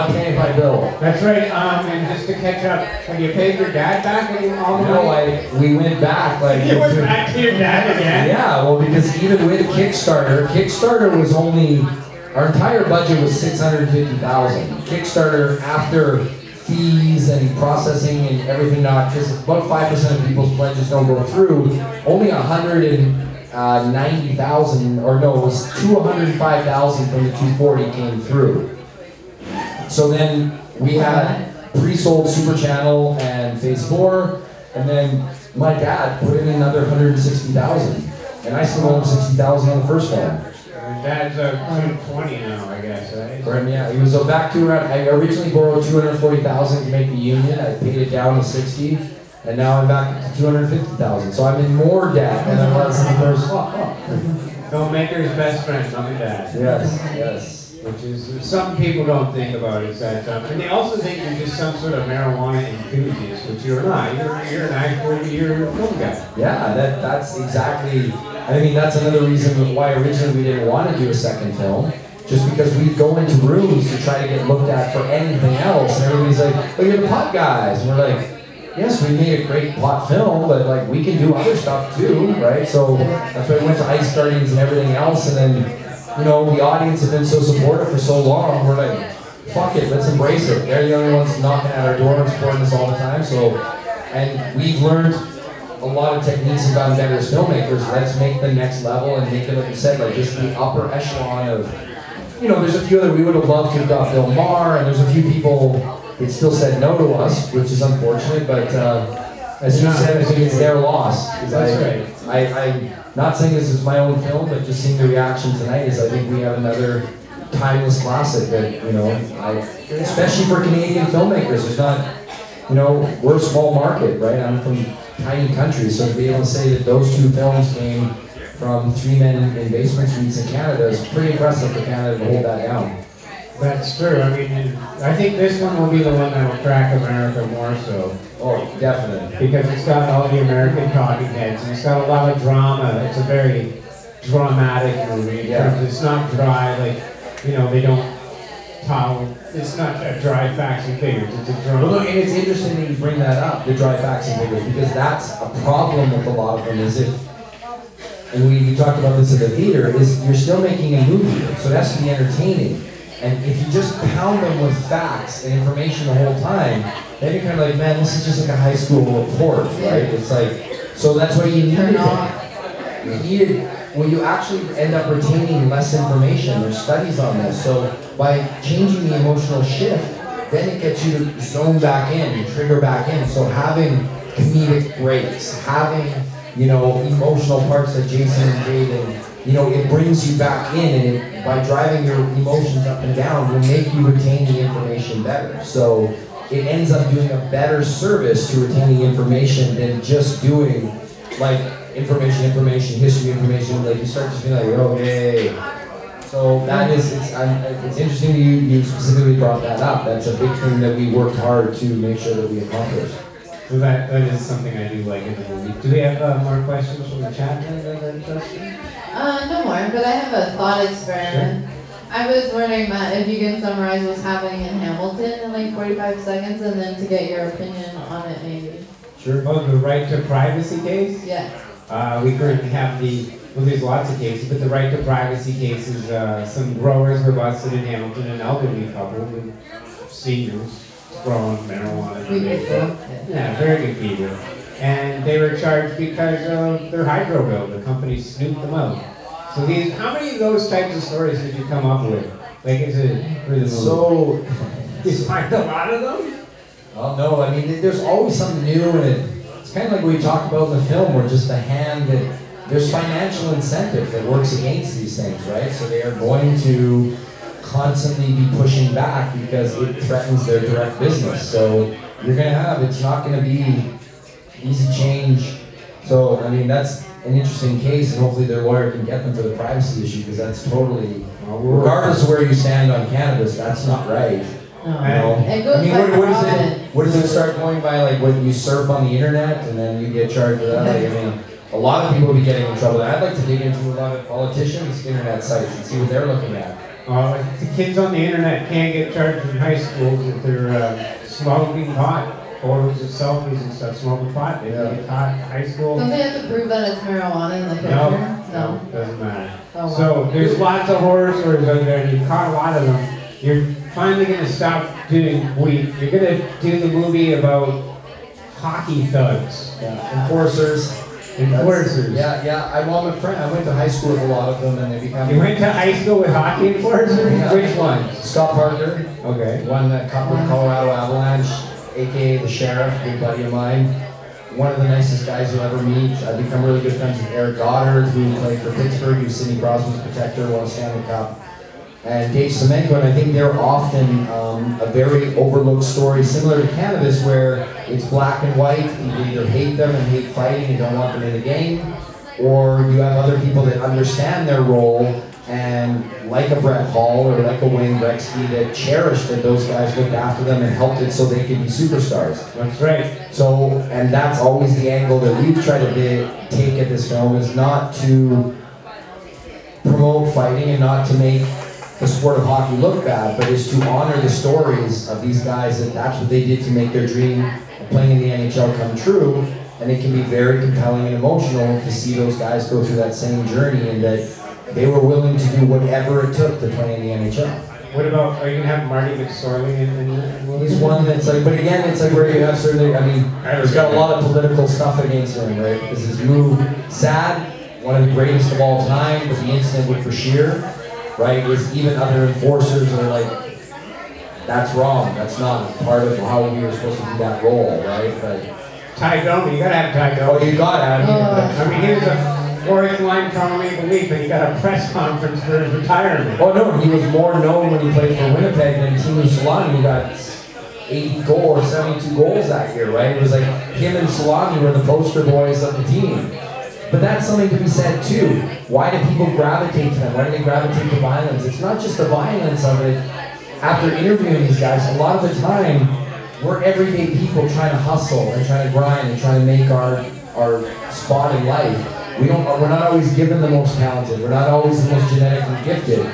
paying my bill. That's right. And just to catch up, have you paid your dad back all the way? No, we went back. You went back to your dad again? Yeah, well, because even with Kickstarter was only, our entire budget was $650,000. Kickstarter after fees and processing and everything, not just about 5% of people's pledges don't go through. Only 90,000, or no, it was 205,000 from the 240 came through. So then we had pre-sold Super Channel and Phase 4, and then my dad put in another 160,000, and I still own 60,000 on the first one. And Dad's 220 now, I guess, right? Right, yeah, he was back to around, I originally borrowed $240,000 to make the union. I paid it down to 60, and now I'm back to $250,000. So I'm in more debt than I was in the first one. Filmmaker's best friend, not my dad. Yes, yes. Which is something people don't think about is that, and they also think you're just some sort of marijuana enthusiast, which you're not. You're an actual, you're a film guy. Yeah, that's exactly, I mean, that's another reason why originally we didn't want to do a second film. Just because we'd go into rooms to try to get looked at for anything else, and everybody's like, oh, you're the pot guys. And we're like, yes, we made a great plot film, but like we can do other stuff too, right? So that's why we went to Ice Guardians and everything else, and then, you know, the audience have been so supportive for so long, we're like, fuck it, let's embrace it. They're the only ones knocking at our door and supporting us all the time, so, and we've learned a lot of techniques and gotten better as filmmakers. Let's make the next level and make it, like you said, like just the upper echelon of, you know, there's a few that we would have loved to have got Bill Maher, and there's a few people that still said no to us, which is unfortunate, but as you said, I think it's their loss. That's right. I'm not saying this is my own film, but just seeing the reaction tonight is I think we have another timeless classic that, you know, especially for Canadian filmmakers, there's not, you know, we're a small market, right? I'm from tiny countries, so to be able to say that those two films came from 3 men in basement suites in Canada is pretty impressive for Canada to hold that down. That's true. I mean, I think this one will be the one that will crack America more so. Oh, definitely. Because it's got all the American talking heads, and it's got a lot of drama. It's a very dramatic movie. Yeah. It's not dry, like, you know, they don't tell. It's not a dry facts and figures. It's a drama. Well, look, and it's interesting that you bring that up, the dry facts and figures, because that's a problem with a lot of them. Is and we talked about this in the theater, is you're still making a movie, so it has to be entertaining. And if you just pound them with facts and information the whole time, then you're kind of like, man, this is just like a high school report, right? It's like, so that's why you need it. You need it when you actually end up retaining less information. There's studies on this. So by changing the emotional shift, then it gets you to zone back in, you trigger back in. So having comedic breaks, having, you know, emotional parts that Jason and Jade and, you know, it brings you back in, and by driving your emotions up and down will make you retain the information better. So it ends up doing a better service to retaining information than just doing like information, history information. Like you start just being like, okay. So that is, it's interesting that you specifically brought that up. That's a big thing that we worked hard to make sure that we accomplished. So that is something I do like in the movie. Do we have more questions from the chat? No more, but I have a thought experiment. Sure. I was wondering, Matt, if you can summarize what's happening in Hamilton in like 45 seconds, and then to get your opinion on it, maybe. Sure. Oh, the right to privacy case? Yeah. We currently have well, there's lots of cases, but the right to privacy case is some growers were busted in Hamilton, an elderly couple with seniors growing marijuana. Yeah, very good people. And they were charged because of their hydro bill. The company snooped them out. So how many of those types of stories did you come up with? Like, is it for the movie? So, you find a lot of them? Well, no, I mean, there's always something new, and it's kind of like what we talked about in the film, where just the hand that there's financial incentive that works against these things, right? So they are going to constantly be pushing back because it threatens their direct business. So you're going to have, it's not going to be easy change. So, I mean, that's an interesting case, and hopefully their lawyer can get them for the privacy issue, because that's totally, regardless of where you stand on cannabis, that's not right. No. You know? It goes I mean, by what does it start going by, like when you surf on the internet and then you get charged with that? Like, I mean, a lot of people will be getting in trouble. I'd like to dig into a lot of politicians' internet sites and see what they're looking at. The kids on the internet can't get charged in high schools if they're smoking pot. Photos of selfies and stuff, smoking pot. They get caught in high school. Don't they have to prove that it's marijuana in the picture? No, doesn't matter. Oh, wow. So there's lots of horror stories out there, and you've caught a lot of them. You're finally going to stop doing weed. You're going to do the movie about hockey thugs. Yeah. Enforcers. Yeah. I went to high school with a lot of them, and they become. You went to high school with hockey enforcers? Yeah. Which one? Scott Parker. Okay. One that caught with Colorado Avalanche, aka the sheriff, good buddy of mine. one of the nicest guys you'll ever meet. I've become really good friends with Eric Goddard, who played for Pittsburgh, who's Sidney Crosby's protector, won a Stanley Cup. And Dave Semenko, and I think they're often a very overlooked story, similar to cannabis, where it's black and white. You either hate them and hate fighting and don't want them in the game, or you have other people that understand their role and, like a Brett Hall or like a Wayne Gretzky, that cherished that those guys looked after them and helped it so they could be superstars. That's right. So, and that's always the angle that we've tried to take at this film, is not to promote fighting and not to make the sport of hockey look bad, but is to honor the stories of these guys, that that's what they did to make their dream of playing in the NHL come true. And it can be very compelling and emotional to see those guys go through that same journey, and that they were willing to do whatever it took to play in the NHL. What about, are you going to have Marty McSorley in the movie? He's one that's like, but again, it's like where you have certain, I mean, there's got a lot of political stuff against him, right? Because his move, sad, one of the greatest of all time, but the incident with Bashir, right, is even other enforcers are like, that's wrong, that's not part of how we were supposed to do that role, right? But Ty Domi, you gotta have Ty Domi. oh, you gotta have him. I mean, he was a fourth line Toronto Maple Leaf, and he got a press conference for his retirement. Oh no, he was more known when he played for Winnipeg than Teemu Solani, who got 80 goals or 72 goals that year, right? It was like him and Solani were the poster boys of the team. But that's something to be said too. Why do people gravitate to them? Why do they gravitate to violence? It's not just the violence of it. After interviewing these guys, a lot of the time, we're everyday people trying to hustle and trying to grind and trying to make our spot in life. We're not always given the most talented. We're not always the most genetically gifted.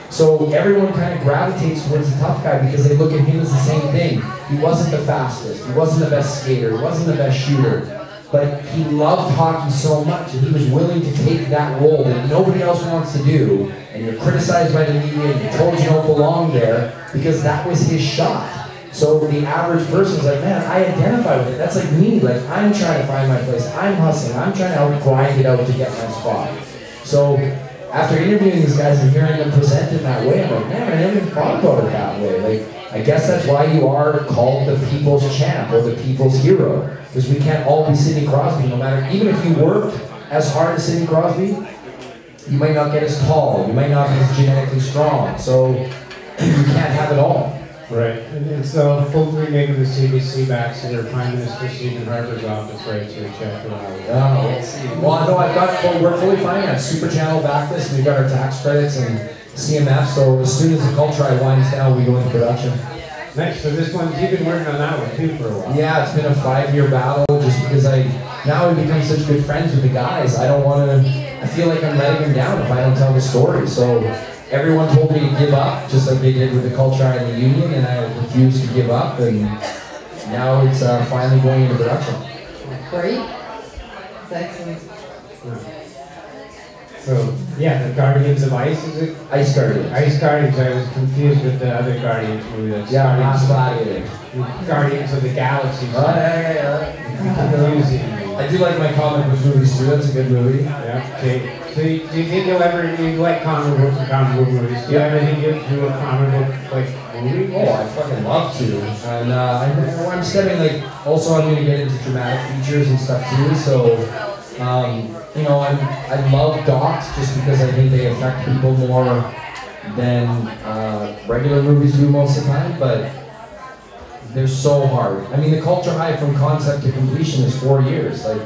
So everyone kind of gravitates towards the tough guy because they look at him as the same thing. He wasn't the fastest. He wasn't the best skater. He wasn't the best shooter. But he loved hockey so much, and he was willing to take that role that nobody else wants to do, and you're criticized by the media, and you're told you don't belong there, because that was his shot. So the average person's like, man, I identify with it. That's like me. Like, I'm trying to find my place. I'm hustling. I'm trying to help grind it out to get my spot. So after interviewing these guys and hearing them present it that way, I'm like, man, I never even thought about it that way. Like, I guess that's why you are called the people's champ or the people's hero. Because we can't all be Sidney Crosby, no matter, even if you worked as hard as Sidney Crosby, you might not get as tall, you might not be as genetically strong, so you can't have it all. Right, and so full remake of the CBC back to their Prime Minister Stephen Harper's office, right, to check it out. Let's see. Well, no, we're fully financed. Super Channel backed this, we've got our tax credits and CMF, so as soon as the culture winds down, we go into production. Nice, so this one, you've been working on that one too for a while. Yeah, it's been a 5-year battle just because now we've become such good friends with the guys. I feel like I'm letting them down if I don't tell the story. So everyone told me to give up, just like they did with the culture and the union, and I refused to give up, and now it's finally going into production. Great. That's excellent. So, yeah, the Guardians of Ice, is it? Ice Guardians. Ice Guardians, I was confused with the other Guardians movie. That's Yeah, Last Gladiator. Guardians of the Galaxy. Yeah. I do like my comic book movies too, that's a good movie. Yeah, okay. So do you think you like comic books and comic book movies? Do you ever think you'll do a comic book movie? Oh, I fucking love to. And I'm studying, like, also I'm going to get into dramatic features and stuff too, so you know, I love docs just because I think they affect people more than regular movies do most of the time, but they're so hard. I mean, the culture high from concept to completion is 4 years. Like,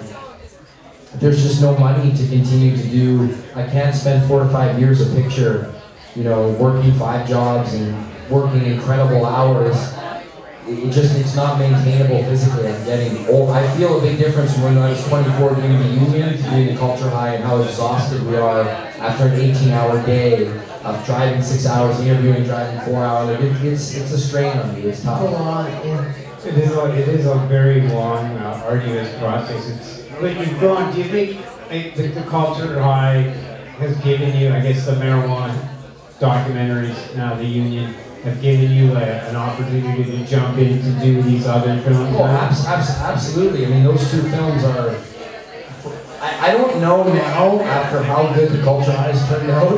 there's just no money to continue to do. I can't spend 4 to 5 years a picture, you know, working 5 jobs and working incredible hours. It's not maintainable physically. I'm getting old. I feel a big difference from when I was 24 doing the union to doing the culture high, and how exhausted we are after an 18-hour day of driving 6 hours, interviewing, driving 4 hours. It's a strain on you. It's tough. It is a very long, arduous process. It's like you've gone. Do you think the culture high has given you, I guess, the marijuana documentaries, now the union, have given you an opportunity to jump in to do these other films? Oh, absolutely. I mean, those 2 films are... I don't know now, after how good the culture has turned out,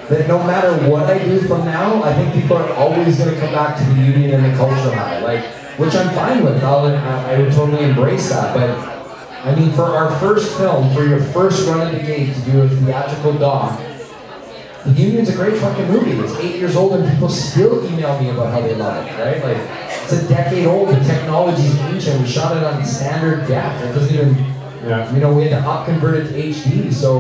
that no matter what I do from now, I think people are always going to come back to the union and the culture high, like, which I'm fine with. I would totally embrace that, but I mean, for our first film, for your first run at the gate to do a theatrical doc, The Union's a great fucking movie. It's 8 years old and people still email me about how they love it, right? Like, it's a decade old, the technology's ancient. We shot it on standard depth. It doesn't even, you know, we had to up-convert it to HD, so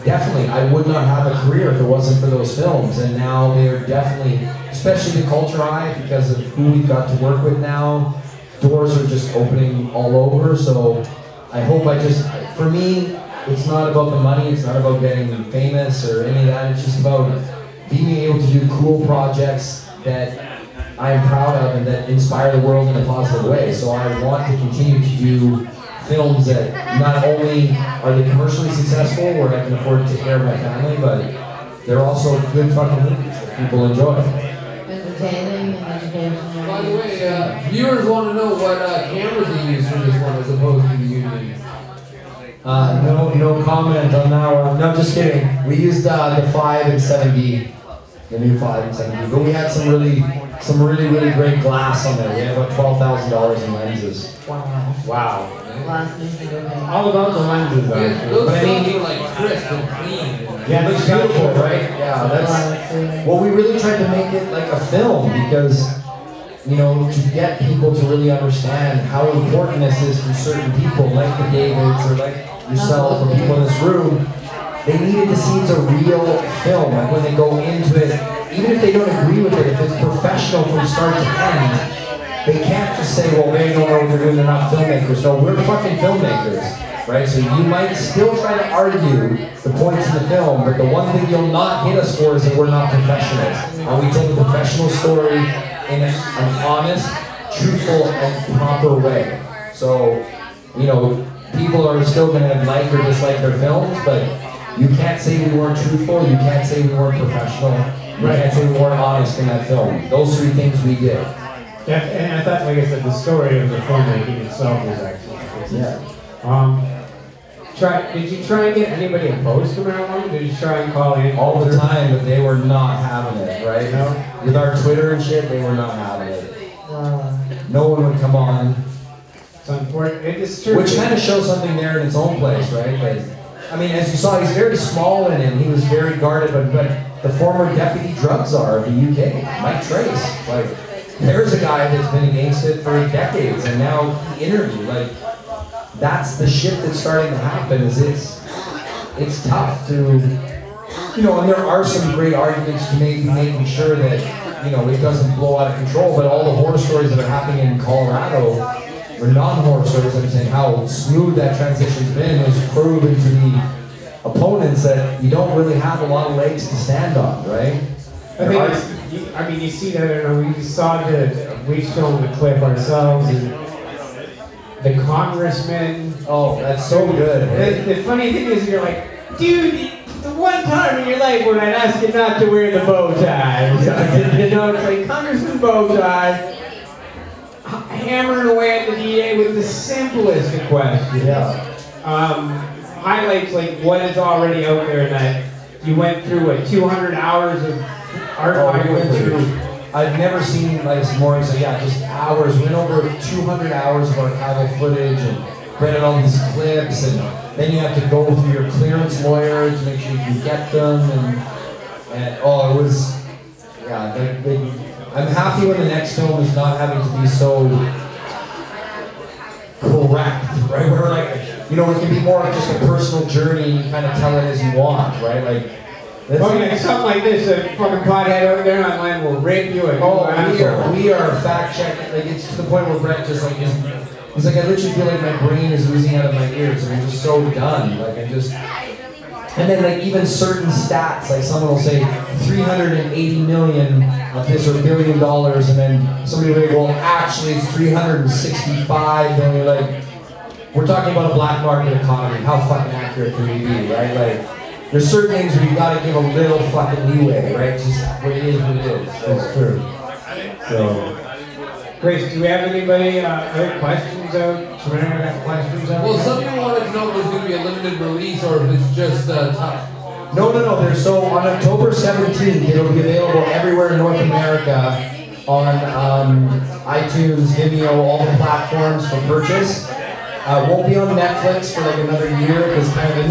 definitely, I would not have a career if it wasn't for those films. And now they are definitely, especially the Culture Eye, because of who we've got to work with now, doors are just opening all over. So I hope for me, it's not about the money, it's not about getting famous or any of that. It's just about being able to do cool projects that I am proud of and that inspire the world in a positive way. So I want to continue to do films that not only are they commercially successful, where I can afford to take care of my family, but they're also good fucking movies that people enjoy. Entertaining and educational. By the way, viewers want to know what cameras you use for this one as opposed to the Union. No comment on that one. No, just kidding. We used the 5 and 7D, the new 5 and 7D, but we had some really great glass on there. We had about $12,000 in lenses. Wow. Last music, okay. All about the lenses, actually. Those But I mean, films are like crisp and clean. Yeah, it looks beautiful, right? Yeah, that's. Well, we really tried to make it like a film because, you know, to get people to really understand how important this is for certain people, like the Davids or like yourself or people in this room, they needed to see it's a real film. Like when they go into it, even if they don't agree with it, if it's professional from start to end, they can't just say, well, they don't know what they're doing, they're not filmmakers. No, we're fucking filmmakers, right? So you might still try to argue the points in the film, but the one thing you'll not hit us for is that we're not professionals. And we tell a professional story in an honest, truthful, and proper way. So, you know, people are still going to like or dislike their films, but you can't say we weren't truthful, you can't say we weren't professional, you can't say we weren't honest in that film. Those three things we did. Yeah, and I thought, like I said, the story of the filmmaking itself was excellent. Did you try and get anybody opposed to marijuana? Did you try and call in? All the time, but they were not having it, right? No? With our Twitter and shit, they were not having it. No one would come on. It's unfortunate. It's true. Which kind of shows something there in its own place, right? Like, I mean, as you saw, he's very small in him. He was very guarded, but the former deputy drug czar of the UK, Mike Trace, like, there's a guy that's been against it for decades, and now he interviewed. Like, that's the shit that's starting to happen. It's tough to, you know, and there are some great arguments to making sure that, you know, it doesn't blow out of control. But all the horror stories that are happening in Colorado, or non-horror stories, I'm saying how smooth that transition's been has proven to the opponents that you don't really have a lot of legs to stand on, right? I mean, you see that, we saw we filmed the clip ourselves, and the congressman. Oh, that's so good. The funny thing is, you're like, dude, the one time in your life when I'd ask you not to wear the bow tie. You know, it's like Congressman bow tie, hammering away at the DA with the simplest of questions. Yeah. Highlights like what is already out there that you went through 200 hours of I've never seen like more, so yeah, just hours. We went over 200 hours of archival footage and printed all these clips, and then you have to go through your clearance lawyer to make sure you can get them, and oh, it was, yeah, I'm happy when the next film is not having to be so correct, right? Where like, you know, it can be more of just a personal journey, and you kind of tell it as you want, right? Like, okay, something like this, a fucking pothead over there online will rape you. We are fact checking. Like, it's to the point where Brett just like he's like, I literally feel like my brain is oozing out of my ears, and I'm just so done. Like, and then like even certain stats, like someone will say 380 million of this or $1 billion, and then somebody will go, well, actually it's 365 million. Like, we're talking about a black market economy. How fucking accurate can we be, right? Like, there's certain things where you gotta give a little fucking leeway, right? Just what it is, what it is. That's true. So, Grace, do we have anybody, other questions out? Well, some people wanted to know if there's going to be a limited release or if it's just tough. No. So on October 17th, it'll be available everywhere in North America on iTunes, Vimeo, all the platforms for purchase. Won't be on Netflix for like another year because and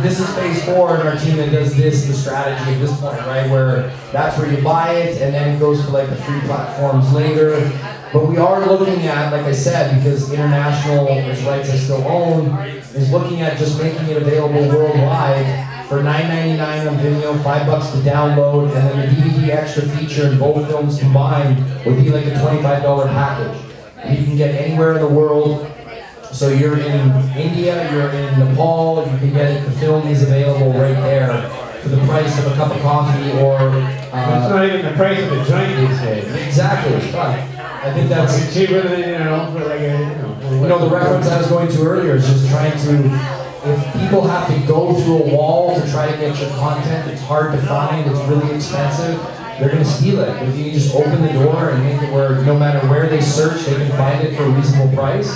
this is phase 4 in our team that does this, the strategy at this point, right? Where that's where you buy it and then it goes to like the free platforms later. But we are looking at, like I said, because international, which rights I still own, is looking at just making it available worldwide for $9.99 on Vimeo, $5 to download, and then the DVD extra feature and both films combined would be like a $25 package. And you can get anywhere in the world. So you're in India, you're in Nepal, you can get it. The film is available right there for the price of a cup of coffee or... it's not even the price of a joint these days. Exactly. I think that's... It's cheaper than, for like a, the reference I was going to earlier is just trying to... If people have to go through a wall to try to get your content, it's hard to find, it's really expensive, they're going to steal it. But if you just open the door and make it where no matter where they search, they can find it for a reasonable price,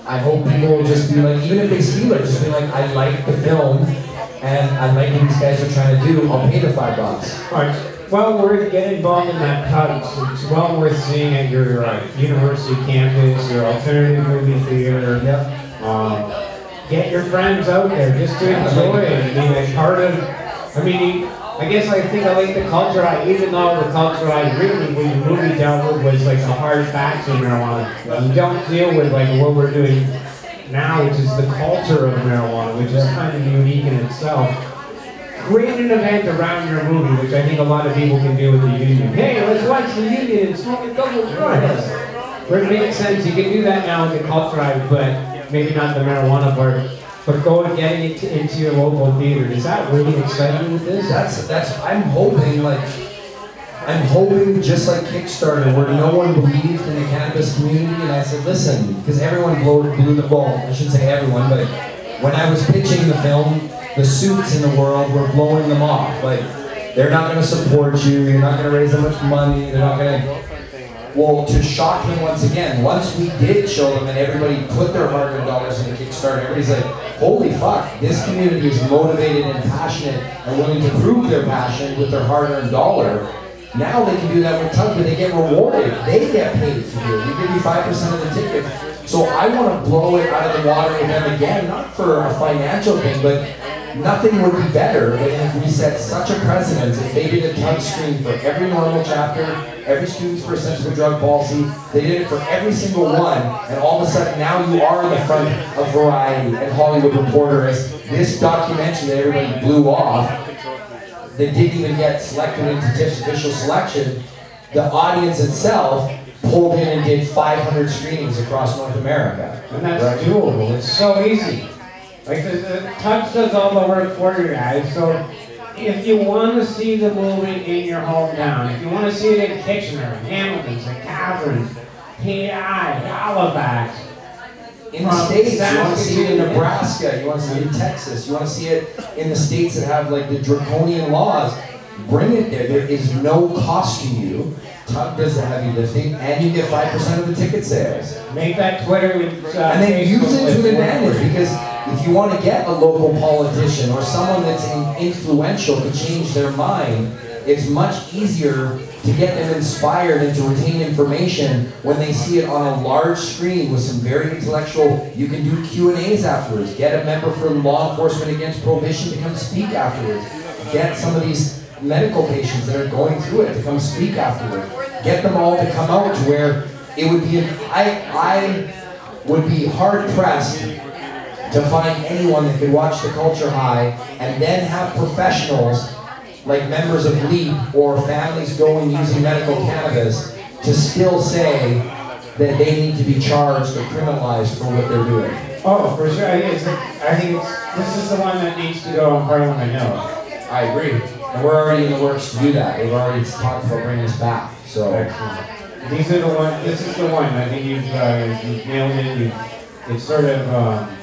I hope people will just be like, even if they steal it, just be like, I like the film, and I like what these guys are trying to do, I'll pay the $5. Alright, well worth getting involved in that cut. It's well worth seeing at your university campus, your alternative movie theater. Yep. Get your friends out there just to enjoy it. I mean, it's part of, I guess I think I like the culture. Even though the culture I really, when the movie dealt with was like the hard facts of marijuana. You don't deal with like what we're doing now, which is the culture of marijuana, which is kind of unique in itself. Create an event around your movie, which I think a lot of people can do with the union. Hey, let's watch the union and smoke a double joint. Where it makes sense, you can do that now with the culture, but maybe not the marijuana part, but go and getting it into your local theater. Is that really exciting with this? I'm hoping just like Kickstarter, where no one believed in the cannabis community, and I said, listen, because everyone blew the ball. I shouldn't say everyone, but when I was pitching the film, the suits in the world were blowing them off. Like, they're not going to support you, you're not going to raise that much money, they're not going to... Well, to shock them once again, once we did show them and everybody put their hard-earned dollars into Kickstarter, everybody's like, holy fuck, this community is motivated and passionate and willing to prove their passion with their hard-earned dollar. Now they can do that with Tug, but they get rewarded. They get paid to do it. We give you 5% of the ticket. So I want to blow it out of the water with them again, not for a financial thing, but nothing would be better than if we set such a precedent if they did a Tug screen for every normal chapter, every Students for a Sensible Drug Policy. They did it for every single one, and all of a sudden now you are in the front of Variety and Hollywood Reporter as this documentary that everybody blew off, that didn't even get selected into TIFF's official selection. The audience itself pulled in and did 500 screenings across North America. And that's doable. It's so easy. Like the Touch does all the work for you guys. So if you want to see the movie in your hometown, if you want to see it in Kitchener, Hamilton, St. Catharines, PI, Halifax, in the States, you want to see it in Nebraska, you want to see it in Texas, you want to see it in the states that have like the draconian laws, bring it there. There is no cost to you. Tug does the heavy lifting, and you get 5% of the ticket sales. Make that Twitter with, and then use it to an advantage, because if you want to get a local politician or someone that's influential to change their mind, it's much easier to get them inspired and to retain information when they see it on a large screen with some very intellectual. You can do Q&As afterwards. Get a member from Law Enforcement Against Prohibition to come speak afterwards. Get some of these medical patients that are going through it to come speak afterwards. Get them all to come out to where it would be, I would be hard pressed to find anyone that could watch The Culture High and then have professionals like members of LEAP or families going using medical cannabis to still say that they need to be charged or criminalized for what they're doing. Oh, for sure. I think this is the one that needs to go on Parliament Hill. I agree. And we're already in the works to do that. We've already talked about bringing this back. So these are the one. This is the one. I think you've nailed it. It's sort of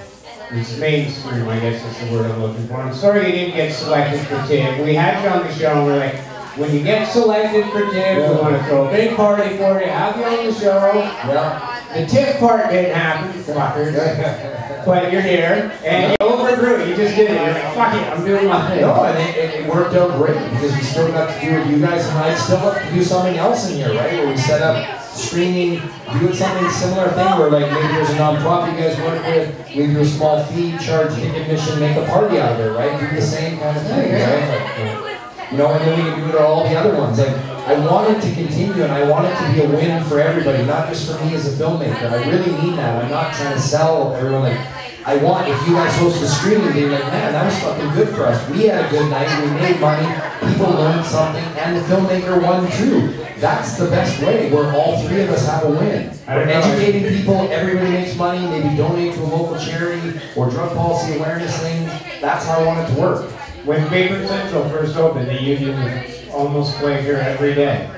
it's mainstream, I guess is the word I'm looking for. I'm sorry you didn't get selected for TIFF. We had you on the show, and we're like, when you get selected for TIFF, we want to throw a big party for you, have you on the show. Yeah. The TIFF part didn't happen, fuckers. But you're here, and you overdrew. You just did it. You're like, fuck it, I'm doing my thing. No, and it worked out great because we still got to do it. You guys and I still have to do something else in here, right? Where we set up screening, doing something similar thing where like maybe there's a nonprofit you guys work with, maybe do a small fee, charge ticket admission, make a party out of it, right? Do the same kind of thing, right? Like, you know, and then we can do it to all the other ones. Like, I want it to continue, and I want it to be a win for everybody, not just for me as a filmmaker. I really mean that. I'm not trying to sell everyone. Like, I want, if you guys host a screening, they're like, man, that was fucking good for us. We had a good night, we made money, people learned something, and the filmmaker won too. That's the best way, where all three of us have a win. We're educating people, everybody makes money, maybe donate to a local charity, or drug policy awareness thing. That's how I want it to work. When Vapor Central first opened, the union was almost playing here every day.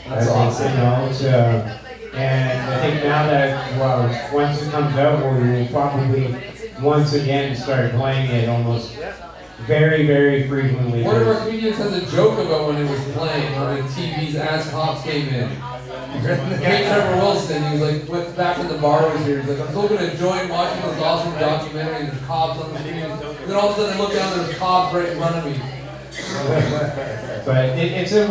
That's awesome. You know, and I think now that, well, once it comes out, we will probably once again start playing it almost very, very frequently. One of our comedians has a joke about when it was playing on the TV's As Cops Came In. Hey, Trevor Wilson, he was like, went back when the bar was here. He's like, I'm so going to enjoy watching this awesome documentary. There's cops on the screen. Then all of a sudden I look down, there's cops right in front of me. But it's a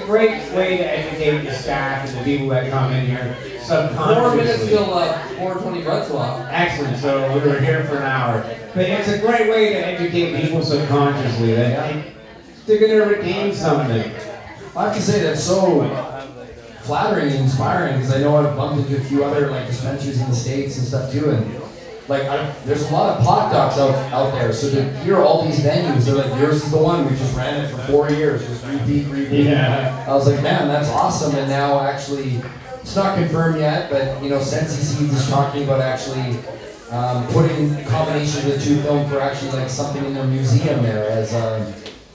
great way to educate the staff and the people that come in here subconsciously. 4 minutes till 4:20 red swap. Excellent, so we were here for an hour. But it's a great way to educate people subconsciously that they're going to retain something. I have to say that's so flattering and inspiring, because I know I've bumped into a few other like dispensaries in the States and stuff too, and like there's a lot of pot docs out there, so to hear all these venues, they're like, yours is the one, we just ran it for 4 years, just repeat. Yeah. I was like, man, that's awesome. And now actually, it's not confirmed yet, but you know, Sensi Seeds is talking about actually putting a combination of the two films for actually like something in their museum there as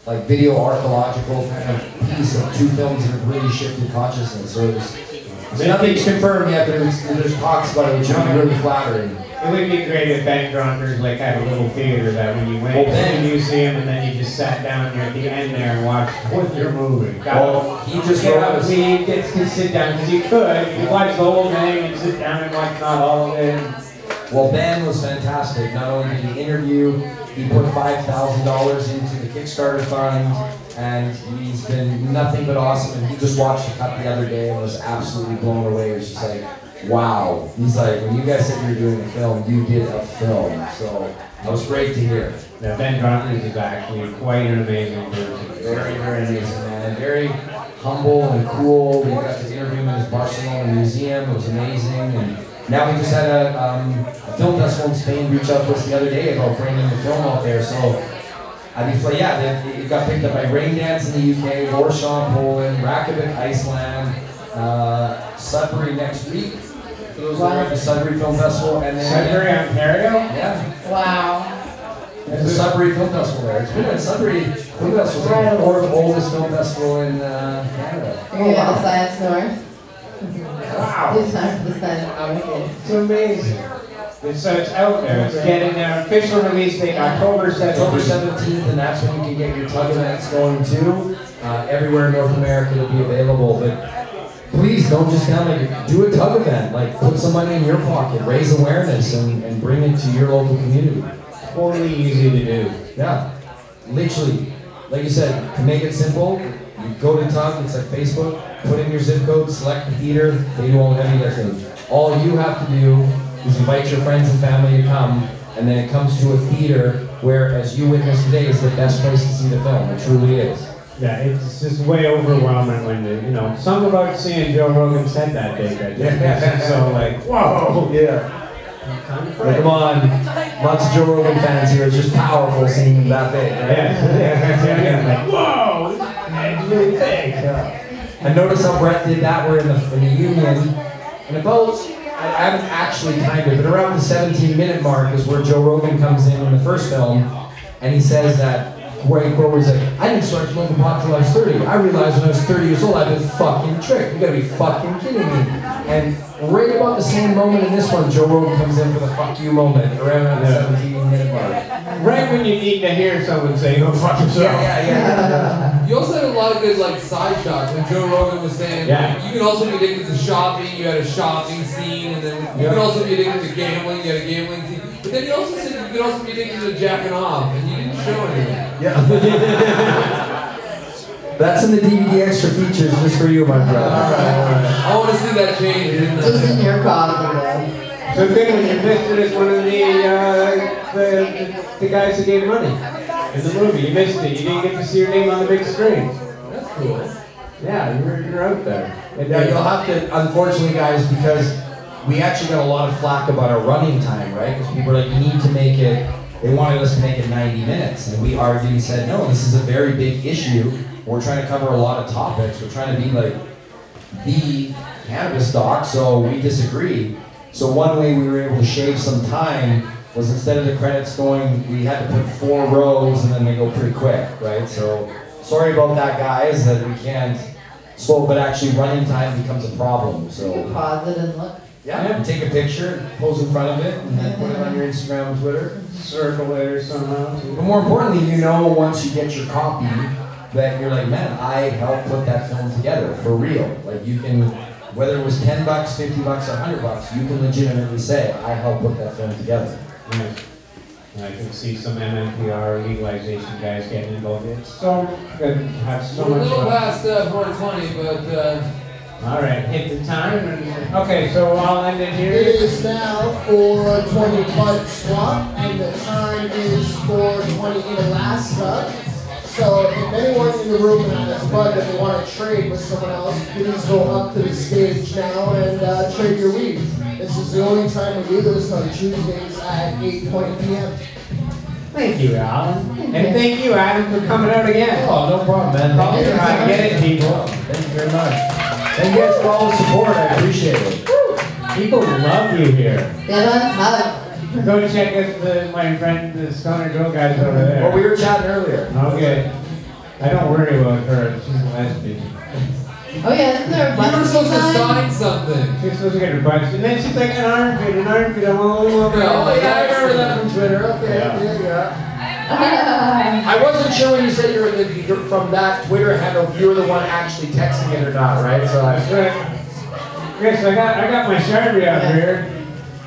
like video archaeological kind of piece of two films that have really shifted consciousness. So nothing's confirmed yet, but there's talks about it, which would be really flattering. It would be great if Ben Gronders like had a little theater that when you went to the museum and then you just sat down here at the end there and watched what you're moving. Well, he just get up and leave, get to sit down, because you could watch the whole thing and sit down and watch not all of it. Well, Ben was fantastic. Not only did he interview, he put $5,000 into the Kickstarter fund, and he's been nothing but awesome. And he just watched the cut the other day and was absolutely blown away. It was just like, wow. He's like, when you guys said you were doing a film, you did a film. So that was great to hear. Now, Ben Gronders is actually quite an amazing person. Very, very amazing, man. Very humble and cool. We got to interview him in his Barcelona museum. It was amazing. And now we just had a film festival in Spain reach out to us the other day about bringing the film out there. So it got picked up by Rain Dance in the UK, Warsaw, Poland, Reykjavik, Iceland, Sudbury next week. For those that are at the Sudbury Film Festival, and then Sudbury, Ontario? Yeah. Wow. There's a Sudbury Film Festival there. It's been at Sudbury Film Festival, it's like the oldest film festival in Canada. You're gonna get the Science North. Wow. It's time for the Science North. It's amazing. So it's out there. It's getting an official release date October 17th. October 17th, and that's when you can get your tug events going too. Everywhere in North America it'll be available. But please don't just kind of like do a tug event. Like put some money in your pocket, raise awareness, and bring it to your local community. Totally easy to do. Yeah, literally. Like you said, to make it simple, you go to Tug, it's like Facebook, put in your zip code, select the theater, they do all the heavy lifting. All you have to do is invite your friends and family to come, and then it comes to a theater where, as you witnessed today, is the best place to see the film. It truly is. Yeah, it's just way overwhelming when something about seeing Joe Rogan said that day. It's so like, whoa, yeah. Like, come on, lots of Joe Rogan fans here. It's just powerful seeing him that big. Right? Yeah. Like, whoa, that's really big. Yeah. I noticed how Brett did that. We're in the union, and about, I haven't actually timed it, but around the 17-minute mark is where Joe Rogan comes in the first film, and he says that, where he's like, I didn't start smoking pot till I was 30. I realized when I was 30 years old, I've been fucking tricked. You gotta be fucking kidding me. And right about the same moment in this one, Joe Rogan comes in for the fuck you moment, around the 17-minute mark. Right when you need to hear someone say, go fuck yourself. Yeah. You also had a lot of good side shots when Joe Rogan was saying, you can also be addicted to shopping, you had a shopping scene, and then you can also be addicted to gambling, you had a gambling scene. But then you also said you could also be addicted to jacking off, and you didn't show anything. Yeah. That's in the DVD extra features just for you, my brother. All right. I want to see that change. Just in your copy, So good when you missed it as one of the guys who gave money in the movie. You missed it. You didn't get to see your name on the big screen. That's cool. Yeah, you're out there. Yeah, you'll have to, unfortunately, guys, because we actually got a lot of flack about our running time, right? Because people were like, you need to make it, they wanted us to make it 90 minutes. And we argued and said, no, this is a very big issue. We're trying to cover a lot of topics. We're trying to be like the cannabis doc, so we disagree. So one way we were able to shave some time was instead of the credits going, we had to put 4 rows and then they go pretty quick, right? So sorry about that, guys, that we can't slow, but actually running time becomes a problem. So pause it and look. yeah, take a picture, pose in front of it, and then put it on your Instagram and Twitter. Circle it or somehow. But more importantly, you know, once you get your copy, that you're like, man, I helped put that film together for real. Like you can, whether it was $10, $50, or $100, you can legitimately say, I helped put that film together. Nice. And I can see some MNPR legalization guys getting involved. It's so good to have so We're a much little fun. past 4:20, but All right, hit the time. And, okay, so I'll end it It here. is now 4:20 bud swap, and the time is 4:20 in Alaska. So if anyone in the room has bud that they want to trade with someone else, please go up to the stage now and trade your weed. This is the only time we do this on Tuesdays at 8:20 p.m. Thank you, Alan. And thank you, Adam, for coming out again. Oh, no problem, man. Probably trying to get it, people. Thank you very much. Thank you guys for all the support. I appreciate it. People love you here. Give us hug. Go check out my friend, the Stoner Girl guys over there. Well, we were chatting earlier. Okay. I don't worry about her. She's a lesbian. Oh yeah, isn't there a you button were supposed to sign? sign something. She's supposed to get her butt. And then she's like, an armpit. I'm only one. Oh, yeah, I remember that from Twitter. Okay, yeah. I wasn't sure when you said you're from that Twitter handle, if you were the one actually texting it or not, right? So That's right. Okay, so I got my Sharpie out here.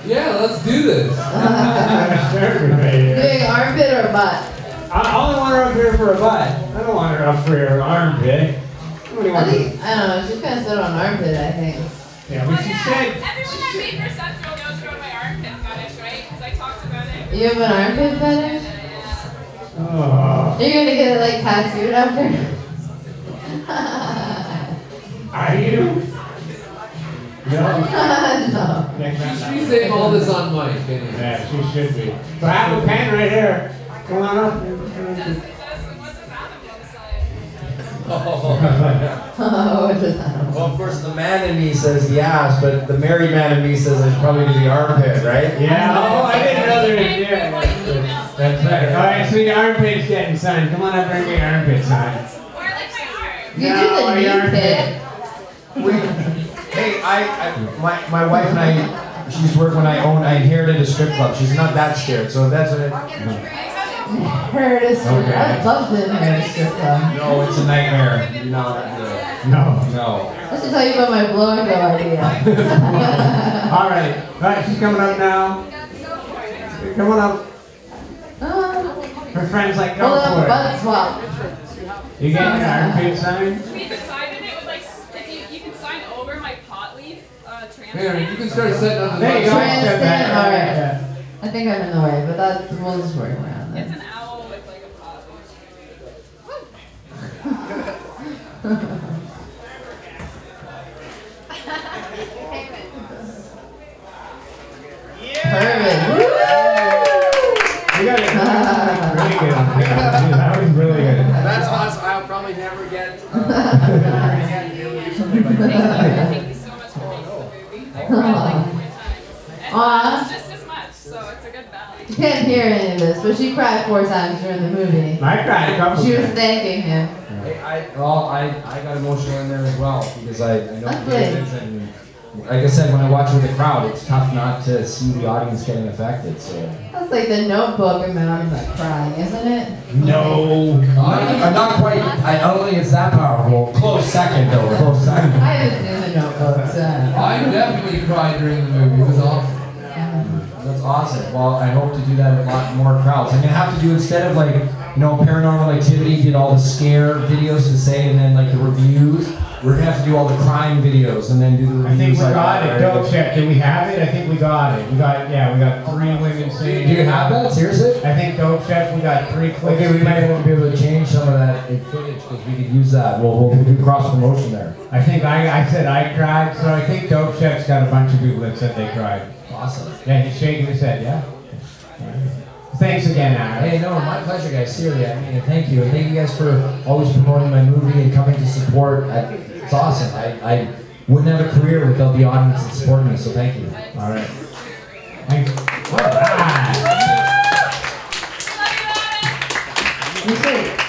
Yeah, let's do this. I got a Sharpie right here. Doing armpit or butt? I only want her up here for a butt. I don't want her up for her armpit. What do you I want? think, I don't know, she's kind of set on armpit, I think. Yeah, but she said. Everyone at Made for Central knows about my armpit fetish, right? Because I talked about it. You have an armpit fetish? Oh. You're gonna get it like tattooed after? Are you? No. No. She's saying all this on mic, anyway. Yeah, she should be. So I have a pen right here. Come on up. What's his animal say? Oh, what is that? well, of course, the man in me says yes, but the married man in me says it's probably to the armpit, right? Yeah. Oh, I didn't know there was. Yeah. That's right. All right, so your armpit's getting signed. Come on up and get your armpit signed. Or like my arm. You do the knee pit. Hey, my wife and I, she's worked when I inherited a strip club. She's not that scared, so that's what Heard a strip. Okay. I'd love to inherit a strip club. No, it's a nightmare. You know, No. no. Let's just tell you about my blowing go idea. All right. All right, she's coming up now. Come on up. Her friend's like, go Hold for on, it. butt swap. You getting your armpit signed? We decided it would like, if you can sign over my pot leaf Here, you transplant. can start setting up the There you go. Try and Step stand, back. all right. Yeah. I think I'm in the way, but that's, we'll just work around It's that. an owl with like a pot leaf. Perfect. You got it. Really good. That was really good. That's awesome. I'll probably never get. Again, be able to do something like that. Thank you so much for making the movie. I really liked my time. And Aw. just as much, so it's a good balance. You can't hear any of this, but she cried 4 times during the movie. I cried a couple She was times. thanking him. Hey, I got emotional in there as well because I know That's the kids and like I said, when I watch with the crowd, it's tough not to see the audience getting affected. So That's like the Notebook amount of crying, isn't it? No. I'm not quite. I don't think it's that powerful. Close second though. Close second. I haven't seen the Notebook, so. I definitely cried during the movie. It was awesome. That's awesome. Well, I hope to do that with a lot more crowds. I'm gonna have to do instead of like you know, Paranormal Activity did all the scare videos to say, and then like the reviews. We're gonna have to do all the crime videos and then do the reviews. I think we like got that, it. right? Dope check. Do we have it? I think we got it. We got 3 women saying. Do you have that? Seriously? I think dope check. We got 3 clips. Okay, we might be able to change some of that footage because we could use that. We'll do cross promotion there. I think I said I cried, so I think dope check's got a bunch of people that said they cried. Awesome. Yeah, he's shaking his head. Yeah. Thanks again, Aaron. Hey, no, my pleasure, guys. Seriously, I mean, thank you. And thank you guys for always promoting my movie and coming to support. It's awesome. I wouldn't have a career without the audience that support me, so thank you. All right. Thanks. All right. You say